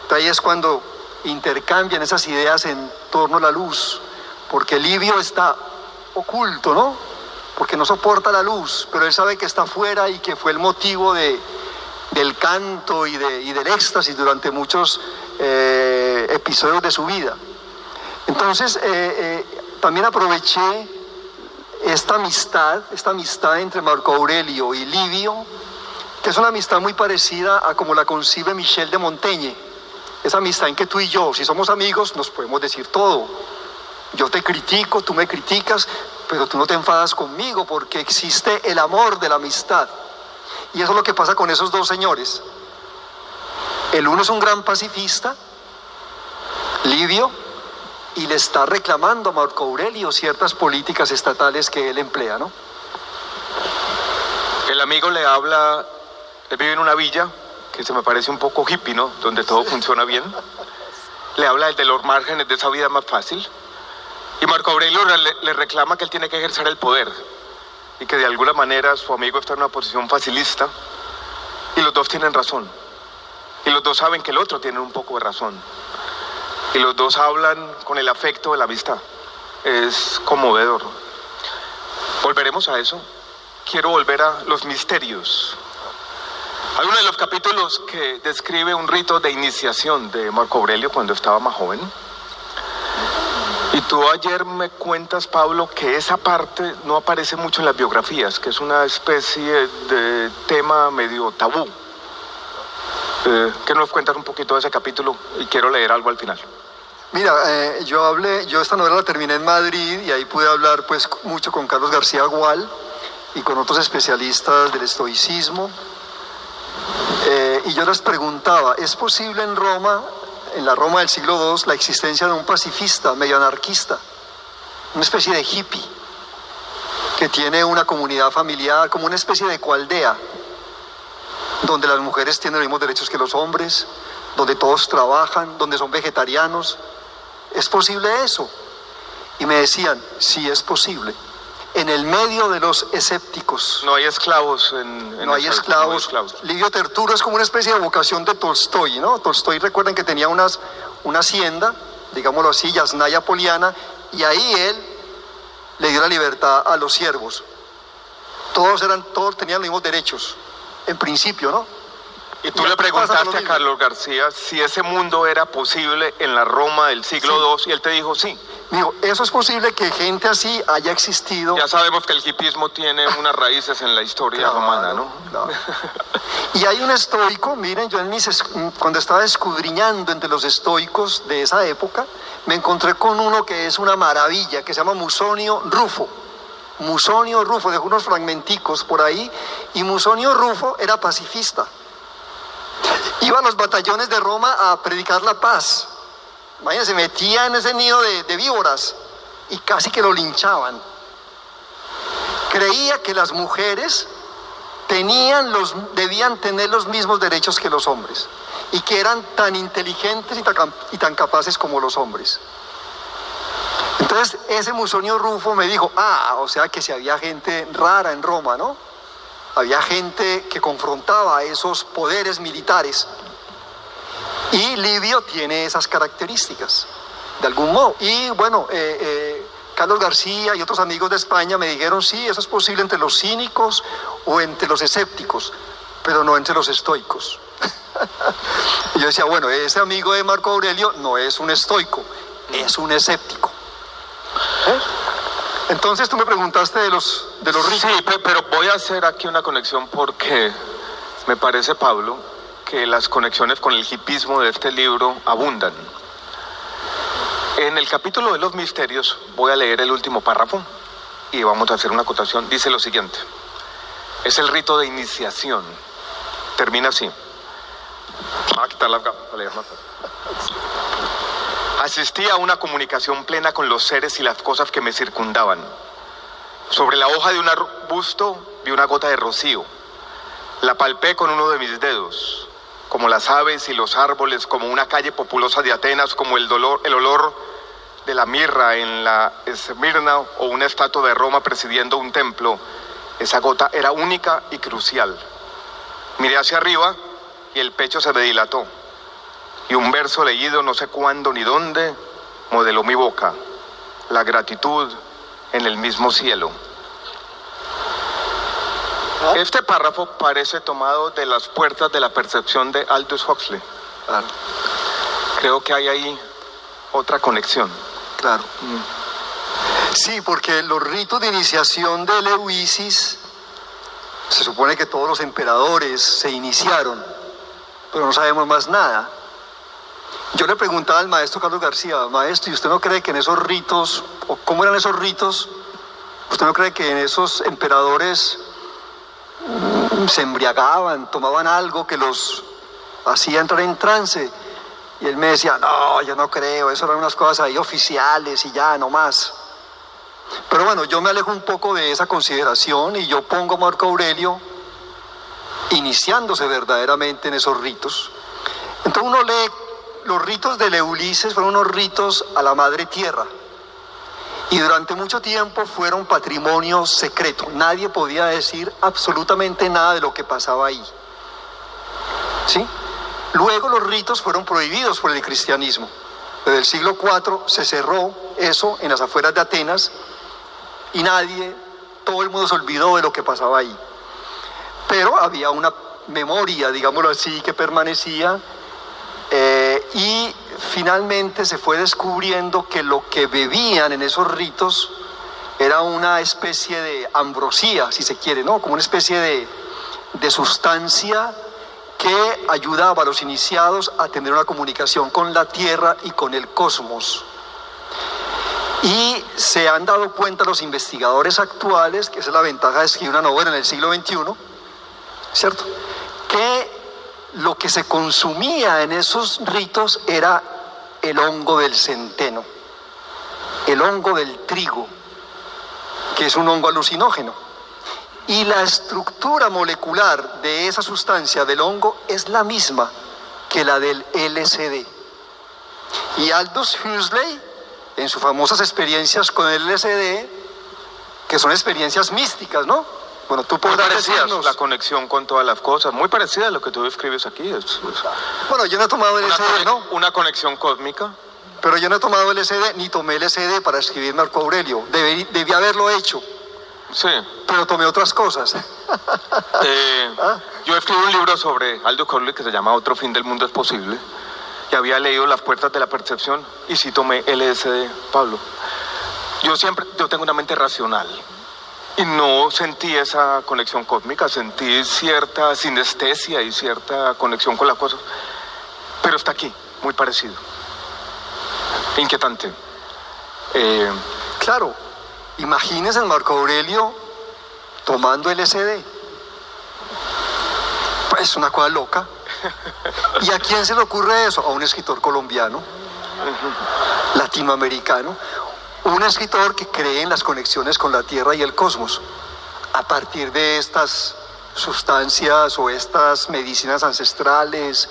Entonces ahí es cuando intercambian esas ideas en torno a la luz. Porque Livio está oculto, ¿no? Porque no soporta la luz, pero él sabe que está afuera y que fue el motivo del canto y del éxtasis durante muchos episodios de su vida. Entonces, también aproveché esta amistad entre Marco Aurelio y Livio, que es una amistad muy parecida a como la concibe Michel de Montaigne. Esa amistad en que tú y yo, si somos amigos, nos podemos decir todo. Yo te critico, tú me criticas, pero tú no te enfadas conmigo porque existe el amor de la amistad. Y eso es lo que pasa con esos dos señores. El uno es un gran pacifista, Livio, y le está reclamando a Marco Aurelio ciertas políticas estatales que él emplea, ¿no? El amigo le habla, él vive en una villa que se me parece un poco hippie, ¿no? Donde todo funciona bien. Le habla de los márgenes de esa vida más fácil. Y Marco Aurelio le reclama que él tiene que ejercer el poder y que de alguna manera su amigo está en una posición facilista y los dos tienen razón. Y los dos saben que el otro tiene un poco de razón. Y los dos hablan con el afecto de la amistad. Es conmovedor. Volveremos a eso. Quiero volver a los misterios. Hay uno de los capítulos que describe un rito de iniciación de Marco Aurelio cuando estaba más joven. Y tú ayer me cuentas, Pablo, que esa parte no aparece mucho en las biografías, que es una especie de tema medio tabú. ¿Qué nos cuentas un poquito de ese capítulo? Y quiero leer algo al final. Mira, yo esta novela la terminé en Madrid y ahí pude hablar pues mucho con Carlos García Gual y con otros especialistas del estoicismo. Y yo les preguntaba, ¿es posible en Roma, en la Roma del siglo II, la existencia de un pacifista, medio anarquista, una especie de hippie, que tiene una comunidad familiar, como una especie de coaldea, donde las mujeres tienen los mismos derechos que los hombres, donde todos trabajan, donde son vegetarianos? ¿Es posible eso? Y me decían, sí es posible. En el medio de los escépticos. No hay esclavos no hay esclavos. Livio Tertulo es como una especie de vocación de Tolstoy, ¿no? Tolstoy, recuerden que tenía una hacienda, digámoslo así, Yasnaya Poliana, y ahí él le dio la libertad a los siervos. Todos tenían los mismos derechos, en principio, ¿no? Y tú le preguntaste a Carlos García si ese mundo era posible en la Roma del siglo II, y él te dijo sí. Digo, eso es posible que gente así haya existido. Ya sabemos que el hipismo tiene unas raíces en la historia romana, ¿no? Claro. Y hay un estoico, miren, yo cuando estaba escudriñando entre los estoicos de esa época, me encontré con uno que es una maravilla, que se llama Musonio Rufo. Musonio Rufo, dejó unos fragmenticos por ahí, y Musonio Rufo era pacifista. Iba a los batallones de Roma a predicar la paz. Imagínense, metía en ese nido de víboras y casi que lo linchaban. Creía que las mujeres debían tener los mismos derechos que los hombres y que eran tan inteligentes y tan capaces como los hombres. Entonces ese Musonio Rufo me dijo, o sea que si había gente rara en Roma, ¿no? Había gente que confrontaba a esos poderes militares. Y Livio tiene esas características, de algún modo. Y bueno, Carlos García y otros amigos de España me dijeron, sí, eso es posible entre los cínicos o entre los escépticos, pero no entre los estoicos. Y yo decía, bueno, ese amigo de Marco Aurelio no es un estoico, es un escéptico. Entonces tú me preguntaste de los ricos. Sí, pero voy a hacer aquí una conexión porque me parece, Pablo, que las conexiones con el hipismo de este libro abundan. En el capítulo de los misterios voy a leer el último párrafo y vamos a hacer una acotación. Dice lo siguiente: es el rito de iniciación. Termina así. Asistí a una comunicación plena con los seres y las cosas que me circundaban. Sobre la hoja de un arbusto vi una gota de rocío. La palpé con uno de mis dedos. Como las aves y los árboles, como una calle populosa de Atenas, como el olor de la mirra en la Esmirna o una estatua de Roma presidiendo un templo. Esa gota era única y crucial. Miré hacia arriba y el pecho se me dilató. Y un verso leído no sé cuándo ni dónde modeló mi boca. La gratitud en el mismo cielo. Este párrafo parece tomado de Las puertas de la percepción de Aldous Huxley. Claro. Creo que hay ahí otra conexión. Claro. Sí, porque los ritos de iniciación de Eleusis, se supone que todos los emperadores se iniciaron, pero no sabemos más nada. Yo le preguntaba al maestro Carlos García, maestro, ¿y usted no cree que en esos ritos, o cómo eran esos ritos, usted no cree que en esos emperadores se embriagaban, tomaban algo que los hacía entrar en trance? Y él me decía, no, yo no creo, eso eran unas cosas ahí oficiales y ya, no más. Pero bueno, yo me alejo un poco de esa consideración y yo pongo a Marco Aurelio iniciándose verdaderamente en esos ritos. Entonces uno lee, los ritos de Ulises fueron unos ritos a la madre tierra y durante mucho tiempo fueron patrimonio secreto. Nadie podía decir absolutamente nada de lo que pasaba ahí. ¿Sí? Luego los ritos fueron prohibidos por el cristianismo. Desde el siglo IV se cerró eso en las afueras de Atenas y todo el mundo se olvidó de lo que pasaba ahí. Pero había una memoria, digámoslo así, que permanecía y finalmente se fue descubriendo que lo que bebían en esos ritos era una especie de ambrosía, si se quiere, ¿no? Como una especie de sustancia que ayudaba a los iniciados a tener una comunicación con la tierra y con el cosmos. Y se han dado cuenta los investigadores actuales, que esa es la ventaja de escribir una novela en el siglo XXI, ¿cierto?, que lo que se consumía en esos ritos era el hongo del centeno, el hongo del trigo, que es un hongo alucinógeno. Y la estructura molecular de esa sustancia del hongo es la misma que la del LSD. Y Aldous Huxley, en sus famosas experiencias con el LSD, que son experiencias místicas, ¿no? Bueno, tú podrás decirnos la conexión con todas las cosas, muy parecida a lo que tú describes aquí. Bueno, yo no he tomado LSD, ¿no? Una conexión cósmica. Pero yo no he tomado LSD, ni tomé LSD para escribir Marco Aurelio. Debí haberlo hecho. Sí. Pero tomé otras cosas. Yo escribí un libro sobre Aldous Huxley que se llama Otro fin del mundo es posible. Y había leído Las puertas de la percepción y sí tomé LSD, Pablo. Yo tengo una mente racional y no sentí esa conexión cósmica, sentí cierta sinestesia y cierta conexión con las cosas. Pero está aquí, muy parecido. Inquietante. Claro, imagínense a Marco Aurelio tomando LSD. Pues una cosa loca. ¿Y a quién se le ocurre eso? A un escritor colombiano, latinoamericano, un escritor que cree en las conexiones con la tierra y el cosmos a partir de estas sustancias o estas medicinas ancestrales.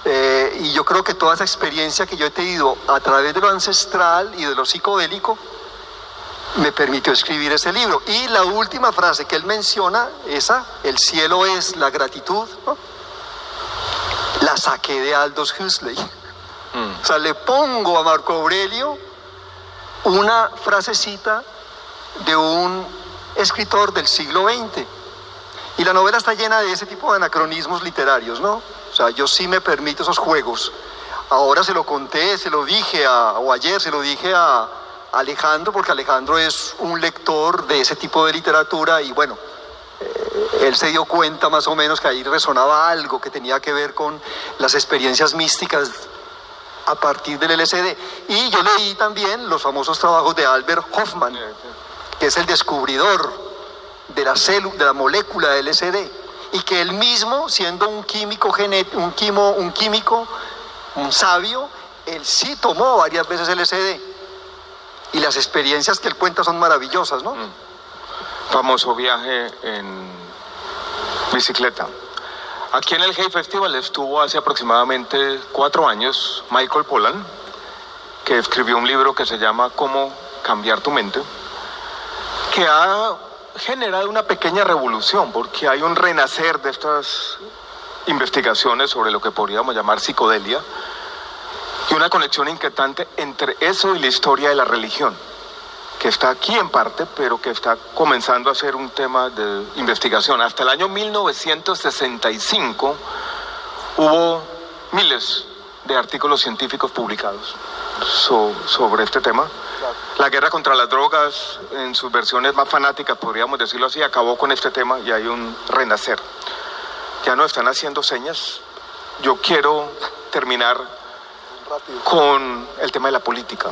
Y yo creo que toda esa experiencia que yo he tenido a través de lo ancestral y de lo psicodélico me permitió escribir ese libro. Y la última frase que él menciona, el cielo es la gratitud, ¿no?, la saqué de Aldous Huxley. O sea, le pongo a Marco Aurelio una frasecita de un escritor del siglo XX. Y la novela está llena de ese tipo de anacronismos literarios, ¿no? O sea, yo sí me permito esos juegos. Ahora se lo conté, se lo dije o ayer se lo dije a Alejandro, porque Alejandro es un lector de ese tipo de literatura y bueno, él se dio cuenta más o menos que ahí resonaba algo que tenía que ver con las experiencias místicas a partir del LSD. Y yo leí también los famosos trabajos de Albert Hoffman, que es el descubridor de la molécula de LSD, y que él mismo, siendo un químico, un sabio, él sí tomó varias veces LSD. Y las experiencias que él cuenta son maravillosas, ¿no? Famoso viaje en bicicleta. Aquí en el Hay Festival estuvo hace aproximadamente 4 años Michael Pollan, que escribió un libro que se llama Cómo cambiar tu mente, que ha generado una pequeña revolución, porque hay un renacer de estas investigaciones sobre lo que podríamos llamar psicodelia, y una conexión inquietante entre eso y la historia de la religión, que está aquí en parte, pero que está comenzando a ser un tema de investigación. Hasta el año 1965 hubo miles de artículos científicos publicados sobre este tema. La guerra contra las drogas, en sus versiones más fanáticas, podríamos decirlo así, acabó con este tema y hay un renacer. Ya nos están haciendo señas. Yo quiero terminar con el tema de la política.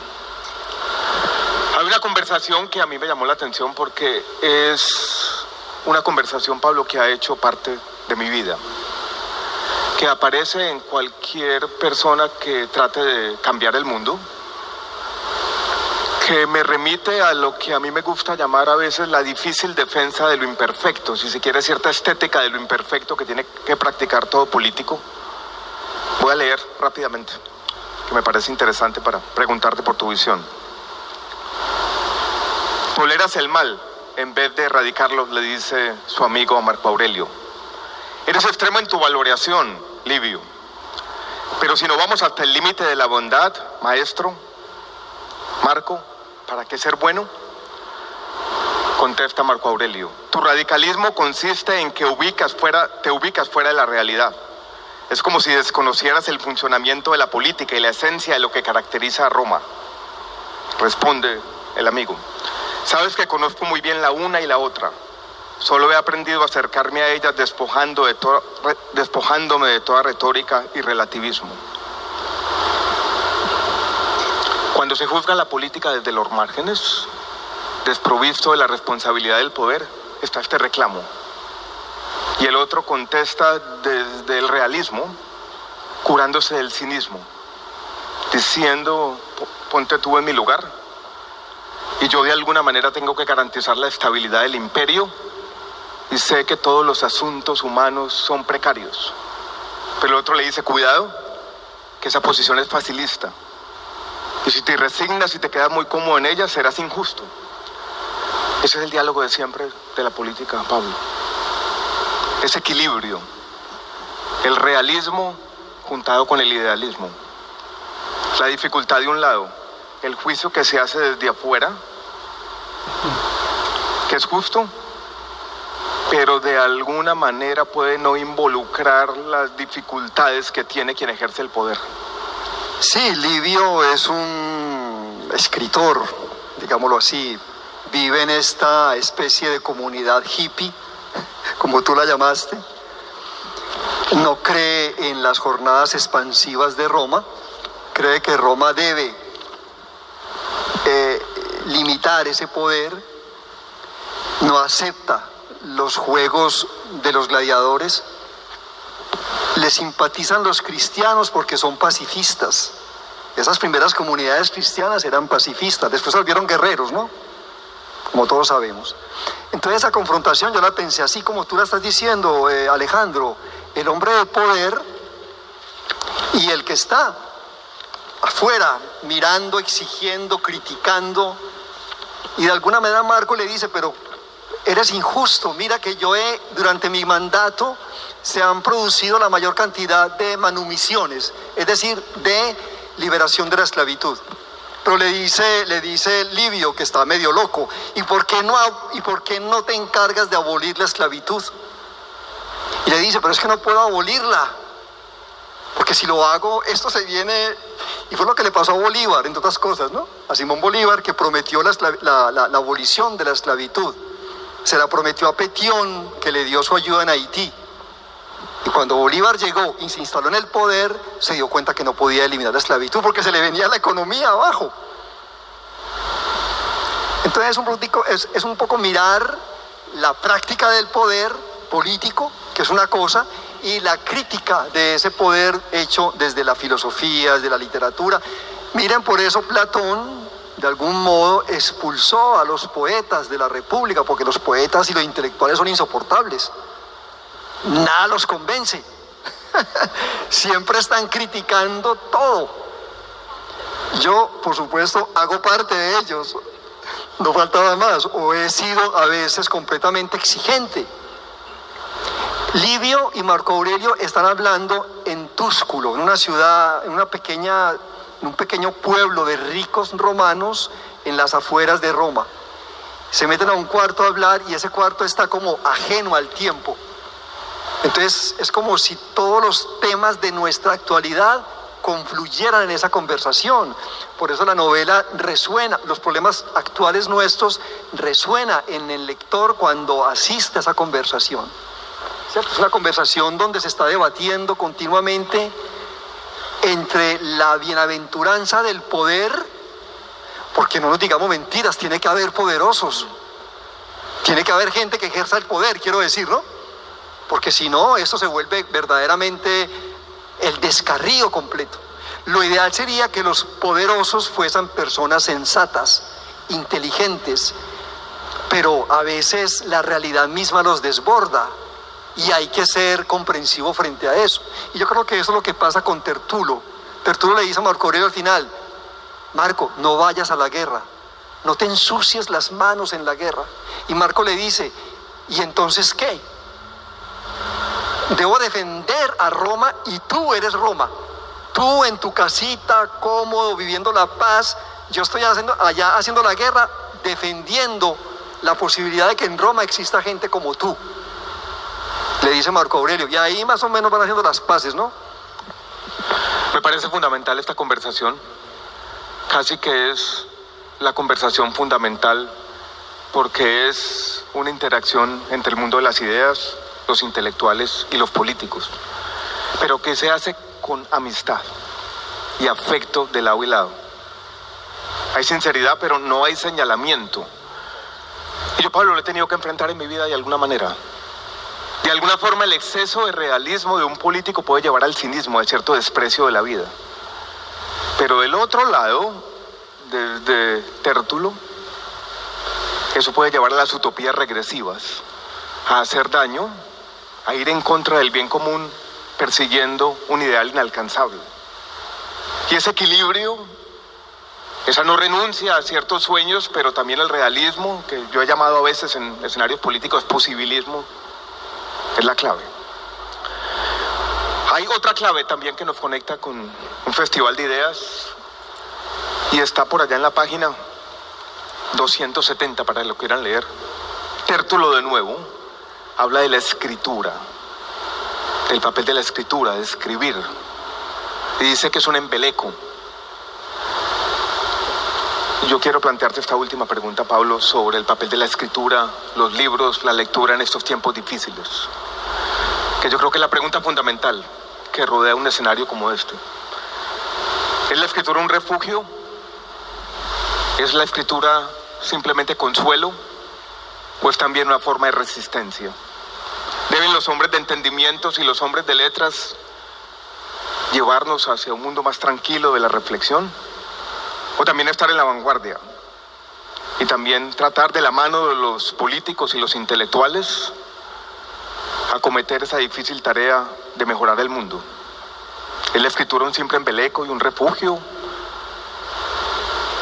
Hay una conversación que a mí me llamó la atención porque es una conversación, Pablo, que ha hecho parte de mi vida, que aparece en cualquier persona que trate de cambiar el mundo, que me remite a lo que a mí me gusta llamar a veces la difícil defensa de lo imperfecto, si se quiere cierta estética de lo imperfecto que tiene que practicar todo político. Voy a leer rápidamente, que me parece interesante para preguntarte por tu visión. Toleras el mal en vez de erradicarlo, le dice su amigo Marco Aurelio. Eres extremo en tu valoración, Livio. Pero si no vamos hasta el límite de la bondad, maestro, Marco, ¿para qué ser bueno? Contesta Marco Aurelio. Tu radicalismo consiste en que te ubicas fuera de la realidad. Es como si desconocieras el funcionamiento de la política y la esencia de lo que caracteriza a Roma. Responde el amigo. Sabes que conozco muy bien la una y la otra. Solo he aprendido a acercarme a ellas despojándome de toda retórica y relativismo. Cuando se juzga la política desde los márgenes, desprovisto de la responsabilidad del poder, está este reclamo. Y el otro contesta desde el realismo, curándose del cinismo, diciendo, ponte tú en mi lugar, y yo de alguna manera tengo que garantizar la estabilidad del imperio, y sé que todos los asuntos humanos son precarios. Pero el otro le dice, cuidado, que esa posición es facilista. Y si te resignas y te quedas muy cómodo en ella, serás injusto. Ese es el diálogo de siempre de la política, Pablo. Ese equilibrio, el realismo juntado con el idealismo. La dificultad de un lado, el juicio que se hace desde afuera, que es justo, pero de alguna manera puede no involucrar las dificultades que tiene quien ejerce el poder. Sí, Livio es un escritor, digámoslo así, vive en esta especie de comunidad hippie, como tú la llamaste, no cree en las jornadas expansivas de Roma, cree que Roma debe limitar ese poder, no acepta los juegos de los gladiadores, le simpatizan los cristianos porque son pacifistas. Esas primeras comunidades cristianas eran pacifistas, después se volvieron guerreros, ¿no? Como todos sabemos. Entonces esa confrontación yo la pensé así como tú la estás diciendo, Alejandro, el hombre de poder y el que está afuera, mirando, exigiendo, criticando, y de alguna manera Marco le dice, pero eres injusto, mira que durante mi mandato se han producido la mayor cantidad de manumisiones, es decir, de liberación de la esclavitud. Pero le dice Livio, que está medio loco, ¿y por qué no te encargas de abolir la esclavitud? Y le dice, pero es que no puedo abolirla, porque si lo hago, esto se viene, y fue lo que le pasó a Bolívar, entre otras cosas, ¿no? A Simón Bolívar, que prometió la abolición de la esclavitud. Se la prometió a Petión, que le dio su ayuda en Haití. Y cuando Bolívar llegó y se instaló en el poder, se dio cuenta que no podía eliminar la esclavitud porque se le venía la economía abajo. Entonces es un poco mirar la práctica del poder político, que es una cosa, y la crítica de ese poder hecho desde la filosofía, desde la literatura. Miren, por eso Platón, de algún modo, expulsó a los poetas de la República, porque los poetas y los intelectuales son insoportables. Nada los convence. Siempre están criticando todo. Yo, por supuesto, hago parte de ellos. No faltaba más. O he sido a veces completamente exigente. Livio y Marco Aurelio están hablando en Túsculo, en una ciudad, en un pequeño pueblo de ricos romanos en las afueras de Roma. Se meten a un cuarto a hablar y ese cuarto está como ajeno al tiempo. Entonces es como si todos los temas de nuestra actualidad confluyeran en esa conversación. Por eso la novela resuena, los problemas actuales nuestros resuena en el lector cuando asiste a esa conversación. ¿Cierto? Es una conversación donde se está debatiendo continuamente entre la bienaventuranza del poder, porque no nos digamos mentiras, tiene que haber poderosos, tiene que haber gente que ejerza el poder, quiero decir, ¿no? Porque si no, esto se vuelve verdaderamente el descarrío completo. Lo ideal sería que los poderosos fuesen personas sensatas, inteligentes, pero a veces la realidad misma los desborda y hay que ser comprensivo frente a eso. Y yo creo que eso es lo que pasa con Tertulo. Tertulo le dice a Marco Aurelio al final: Marco, no vayas a la guerra, no te ensucies las manos en la guerra. Y Marco le dice: ¿y entonces qué? Debo defender a Roma y tú eres Roma. Tú en tu casita, cómodo, viviendo la paz. Yo estoy allá haciendo la guerra, defendiendo la posibilidad de que en Roma exista gente como tú. Le dice Marco Aurelio. Y ahí más o menos van haciendo las paces, ¿no? Me parece fundamental esta conversación. Casi que es la conversación fundamental porque es una interacción entre el mundo de las ideas, los intelectuales y los políticos, pero que se hace con amistad y afecto de lado y lado. Hay sinceridad, pero no hay señalamiento. Y yo, Pablo, lo he tenido que enfrentar en mi vida de alguna manera. De alguna forma, el exceso de realismo de un político puede llevar al cinismo, a cierto desprecio de la vida. Pero del otro lado, desde Tértulo, eso puede llevar a las utopías regresivas, a hacer daño, a ir en contra del bien común, persiguiendo un ideal inalcanzable. Y ese equilibrio, esa no renuncia a ciertos sueños, pero también el realismo, que yo he llamado a veces en escenarios políticos posibilismo, es la clave. Hay otra clave también que nos conecta con un festival de ideas, y está por allá en la página 270 para que lo quieran leer. Tértulo, de nuevo, habla de la escritura, del papel de la escritura, de escribir, y dice que es un embeleco. Yo quiero plantearte esta última pregunta, Pablo, sobre el papel de la escritura, los libros, la lectura en estos tiempos difíciles, que yo creo que es la pregunta fundamental que rodea un escenario como este. ¿Es la escritura un refugio? ¿Es la escritura simplemente consuelo? ¿O es también una forma de resistencia? ¿Deben los hombres de entendimientos y los hombres de letras llevarnos hacia un mundo más tranquilo de la reflexión? ¿O también estar en la vanguardia? Y también tratar de la mano de los políticos y los intelectuales acometer esa difícil tarea de mejorar el mundo. ¿Es la escritura un simple embeleco y un refugio?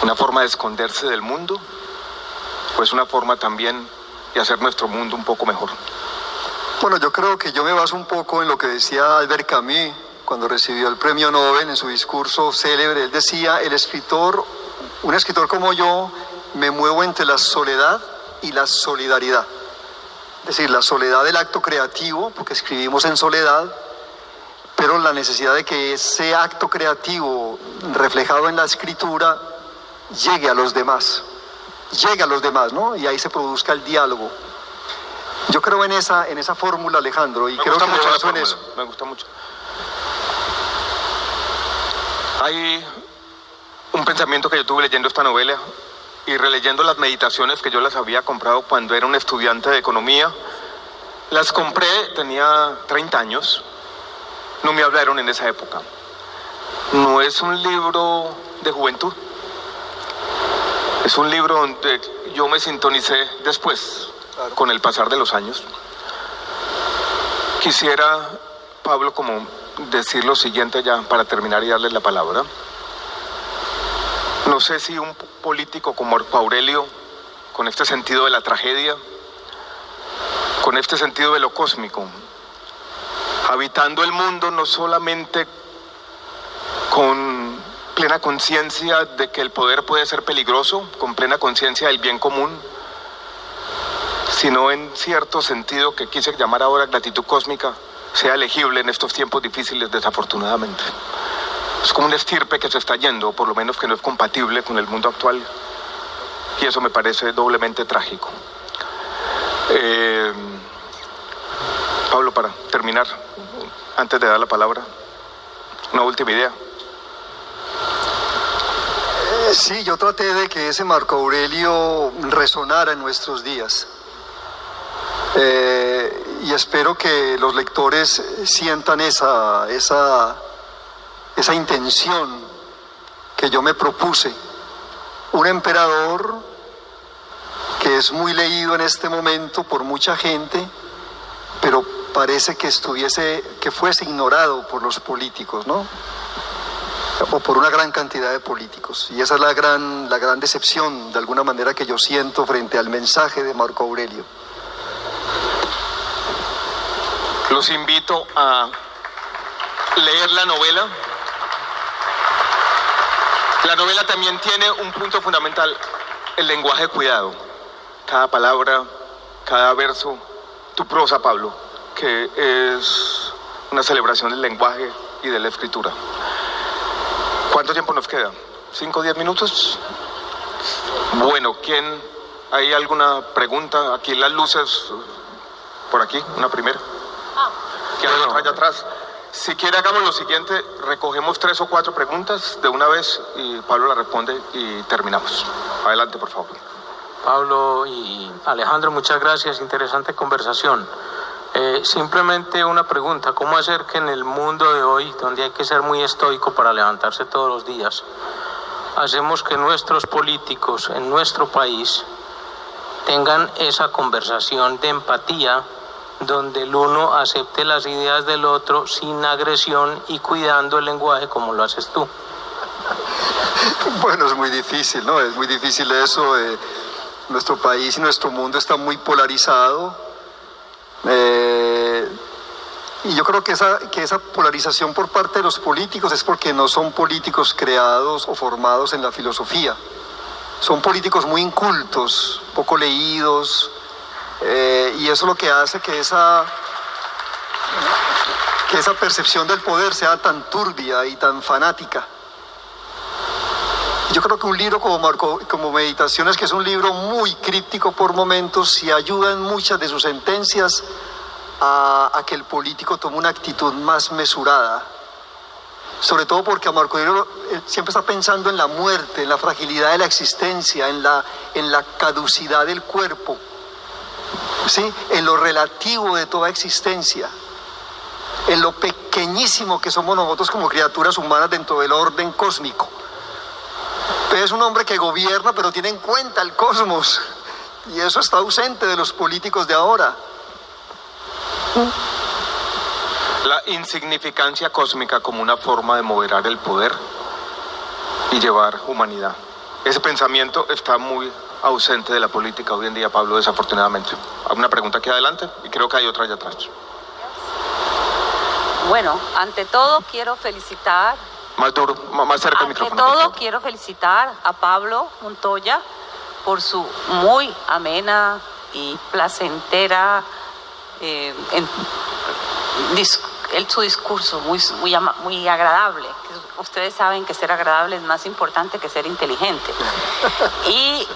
¿Una forma de esconderse del mundo? ¿O es una forma también de hacer nuestro mundo un poco mejor? Bueno, yo creo que yo me baso un poco en lo que decía Albert Camus cuando recibió el premio Nobel. En su discurso célebre, él decía: un escritor como yo, me muevo entre la soledad y la solidaridad. Es decir, la soledad del acto creativo, porque escribimos en soledad, pero la necesidad de que ese acto creativo reflejado en la escritura llegue a los demás, ¿no? Y ahí se produzca el diálogo. Yo creo en esa fórmula, Alejandro, y creo que me baso en eso. Me gusta mucho. Hay un pensamiento que yo tuve leyendo esta novela y releyendo las meditaciones que yo las había comprado cuando era un estudiante de economía. Las compré, tenía 30 años, no me hablaron en esa época. No es un libro de juventud, es un libro donde yo me sintonicé después, claro, con el pasar de los años. Quisiera, Pablo, como decir lo siguiente ya para terminar y darles la palabra. No sé si un político como Marco Aurelio, con este sentido de la tragedia, con este sentido de lo cósmico, habitando el mundo no solamente con plena conciencia de que el poder puede ser peligroso, con plena conciencia del bien común, sino en cierto sentido que quise llamar ahora gratitud cósmica, sea elegible en estos tiempos difíciles, desafortunadamente. Es como una estirpe que se está yendo, o por lo menos que no es compatible con el mundo actual. Y eso me parece doblemente trágico. Pablo, para terminar, antes de dar la palabra, una última idea. Sí, yo traté de que ese Marco Aurelio resonara en nuestros días. Y espero que los lectores sientan esa intención que yo me propuse. Un emperador que es muy leído en este momento por mucha gente, pero parece que fuese ignorado por los políticos, ¿no? O por una gran cantidad de políticos. Y esa es la gran decepción, de alguna manera, que yo siento frente al mensaje de Marco Aurelio. Los invito a leer la novela. La novela también tiene un punto fundamental, el lenguaje cuidado. Cada palabra, cada verso, tu prosa, Pablo, que es una celebración del lenguaje y de la escritura. ¿Cuánto tiempo nos queda? ¿5 o 10 minutos? Bueno, ¿hay alguna pregunta? Aquí las luces, por aquí, una primera. ¿Quién hay otra allá atrás? Si quiere, hagamos lo siguiente, recogemos 3 o 4 preguntas de una vez y Pablo la responde y terminamos. Adelante, por favor. Pablo y Alejandro, muchas gracias, interesante conversación. Simplemente una pregunta, ¿cómo hacer que en el mundo de hoy, donde hay que ser muy estoico para levantarse todos los días, hacemos que nuestros políticos en nuestro país tengan esa conversación de empatía, donde el uno acepte las ideas del otro sin agresión y cuidando el lenguaje como lo haces tú? Bueno, es muy difícil, ¿no? Es muy difícil eso. Nuestro país y nuestro mundo está muy polarizado. Y yo creo que esa polarización por parte de los políticos es porque no son políticos creados o formados en la filosofía. Son políticos muy incultos, poco leídos, y eso es lo que hace que esa percepción del poder sea tan turbia y tan fanática. Yo creo que un libro como Meditaciones, que es un libro muy críptico por momentos, y ayuda en muchas de sus sentencias a que el político tome una actitud más mesurada. Sobre todo porque a Marco Aurelio siempre está pensando en la muerte, en la fragilidad de la existencia, en la caducidad del cuerpo, ¿sí? En lo relativo de toda existencia, en lo pequeñísimo que somos nosotros como criaturas humanas dentro del orden cósmico. Es un hombre que gobierna, pero tiene en cuenta el cosmos, y eso está ausente de los políticos de ahora. La insignificancia cósmica como una forma de moderar el poder y llevar humanidad. Ese pensamiento está muy ausente de la política hoy en día, Pablo, desafortunadamente. Hay una pregunta aquí adelante y creo que hay otra allá atrás. Bueno, ante todo quiero felicitar. Más duro, más cerca del micrófono. Ante todo quiero felicitar a Pablo Montoya por su muy amena y placentera su discurso, muy agradable. Ustedes saben que ser agradable es más importante que ser inteligente. Y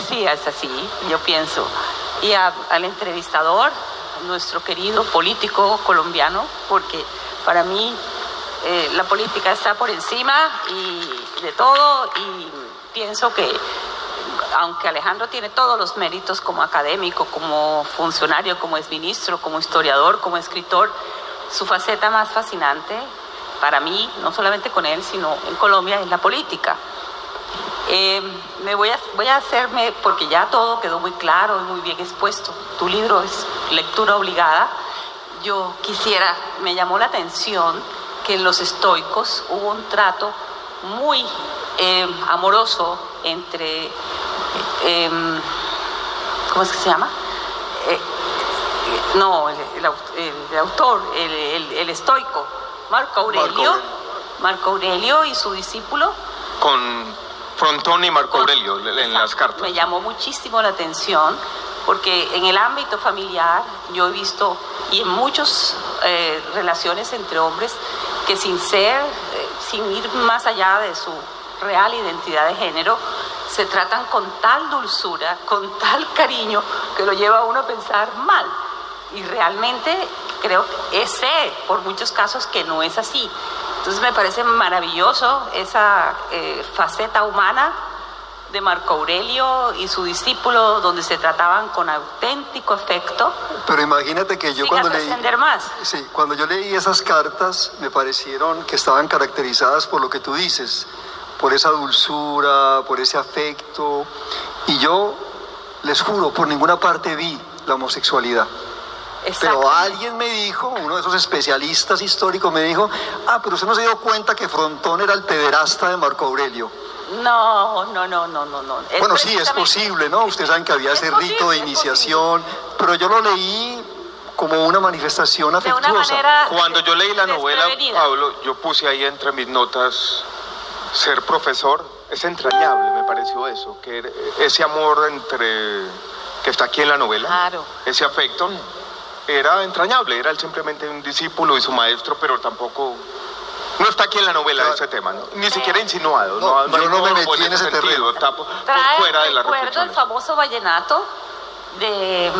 sí, es así, yo pienso. Y al entrevistador, nuestro querido político colombiano, porque para mí la política está por encima de todo, y pienso que aunque Alejandro tiene todos los méritos como académico, como funcionario, como exministro, como historiador, como escritor, su faceta más fascinante para mí, no solamente con él, sino en Colombia, es la política. Voy a hacerme, porque ya todo quedó muy claro y muy bien expuesto. Tu libro es lectura obligada. Yo me llamó la atención que en los estoicos hubo un trato muy amoroso entre, ¿cómo es que se llama? El autor, el estoico, Marco Aurelio y su discípulo. Con Frontón y Marco Aurelio en las cartas. Me llamó muchísimo la atención porque en el ámbito familiar yo he visto, y en muchas relaciones entre hombres, que sin ir más allá de su real identidad de género, se tratan con tal dulzura, con tal cariño, que lo lleva a uno a pensar mal. Y realmente creo que sé por muchos casos que no es así. Entonces me parece maravilloso esa faceta humana de Marco Aurelio y su discípulo, donde se trataban con auténtico afecto. Pero imagínate que yo cuando leí, más. sí, cuando yo leí esas cartas me parecieron que estaban caracterizadas por lo que tú dices, por esa dulzura, por ese afecto, y yo les juro, por ninguna parte vi la homosexualidad. Pero alguien me dijo, uno de esos especialistas históricos me dijo, pero usted no se dio cuenta que Frontón era el pederasta de Marco Aurelio. No. Bueno, sí, es posible, ¿no? Ustedes saben que había ese rito de iniciación, pero yo lo leí como una manifestación afectuosa. De una manera Cuando yo leí la novela, Pablo, yo puse ahí entre mis notas, ser profesor es entrañable, me pareció eso, que ese amor que está aquí en la novela, claro, ese afecto era entrañable, era él simplemente un discípulo y su maestro, pero tampoco... No está aquí en la novela ese tema, ¿no? Ni siquiera insinuado. Yo no me metí en ese terreno. Está por Trae fuera de la recuerdo reflexión. el famoso vallenato de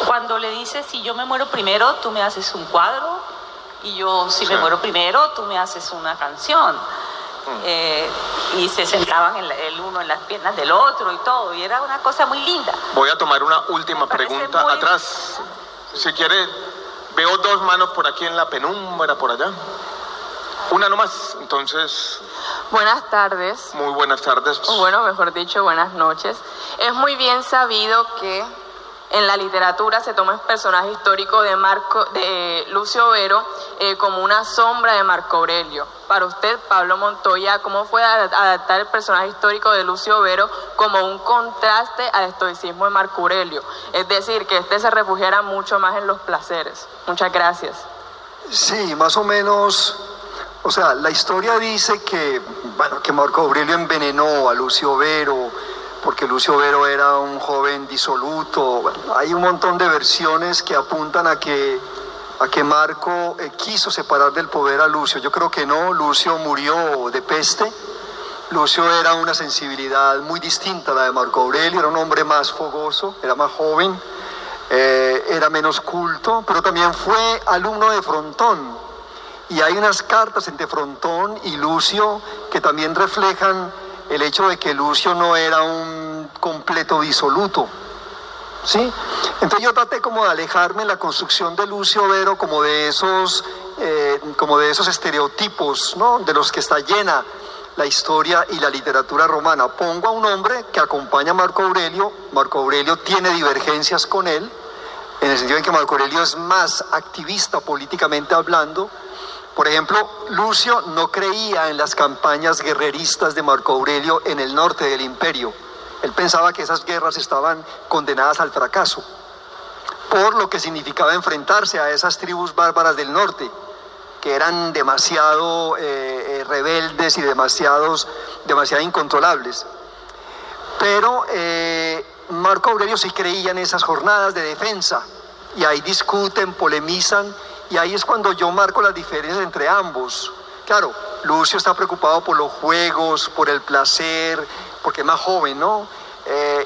cuando le dice: si yo me muero primero, tú me haces un cuadro, y yo, si me muero primero, tú me haces una canción. Y se sentaban el uno en las piernas del otro y todo, y era una cosa muy linda. Voy a tomar una última pregunta. muy... Atrás, si quiere, veo dos manos por aquí en la penumbra, por allá. Una nomás, entonces... Buenas tardes. Muy buenas tardes. O bueno, mejor dicho, buenas noches. Es muy bien sabido que en la literatura se toma el personaje histórico de Lucio Vero como una sombra de Marco Aurelio. Para usted, Pablo Montoya, ¿cómo fue adaptar el personaje histórico de Lucio Vero como un contraste al estoicismo de Marco Aurelio? Es decir, que este se refugiara mucho más en los placeres. Muchas gracias. Sí, más o menos. O sea, la historia dice que Marco Aurelio envenenó a Lucio Vero, porque Lucio Vero era un joven disoluto. Bueno, hay un montón de versiones que apuntan a que Marco quiso separar del poder a Lucio. Yo creo que no, Lucio murió de peste. Lucio era una sensibilidad muy distinta a la de Marco Aurelio, era un hombre más fogoso, era más joven, era menos culto, pero también fue alumno de Frontón. Y hay unas cartas entre Frontón y Lucio que también reflejan el hecho de que Lucio no era un completo disoluto, ¿sí? Entonces yo traté como de alejarme en la construcción de Lucio Vero como de esos estereotipos, ¿no?, de los que está llena la historia y la literatura romana. Pongo a un hombre que acompaña a Marco Aurelio. Marco Aurelio tiene divergencias con él, en el sentido en que Marco Aurelio es más activista políticamente hablando. Por ejemplo, Lucio no creía en las campañas guerreristas de Marco Aurelio en el norte del imperio. Él pensaba que esas guerras estaban condenadas al fracaso, por lo que significaba enfrentarse a esas tribus bárbaras del norte, que eran demasiado rebeldes y demasiado incontrolables. Pero Marco Aurelio sí creía en esas jornadas de defensa, y ahí discuten, polemizan, y ahí es cuando yo marco las diferencias entre ambos. Claro, Lucio está preocupado por los juegos, por el placer, porque es más joven, ¿no?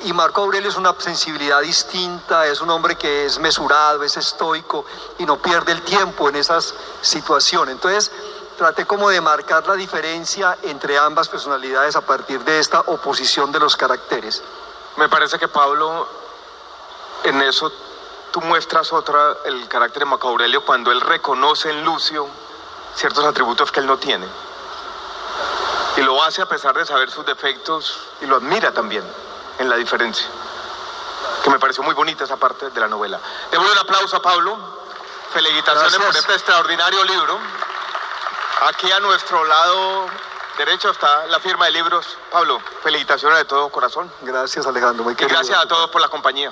Y Marco Aurelio es una sensibilidad distinta, es un hombre que es mesurado, es estoico y no pierde el tiempo en esas situaciones. Entonces, traté como de marcar la diferencia entre ambas personalidades a partir de esta oposición de los caracteres. Me parece que, Pablo, en eso tú muestras el carácter de Marco Aurelio cuando él reconoce en Lucio ciertos atributos que él no tiene. Y lo hace a pesar de saber sus defectos, y lo admira también en la diferencia. Que me pareció muy bonita esa parte de la novela. Démosle un aplauso a Pablo. Felicitaciones. Gracias por este extraordinario libro. Aquí a nuestro lado derecho está la firma de libros. Pablo, felicitaciones de todo corazón. Gracias, Alejandro. Muy querido. Y gracias a todos por la compañía.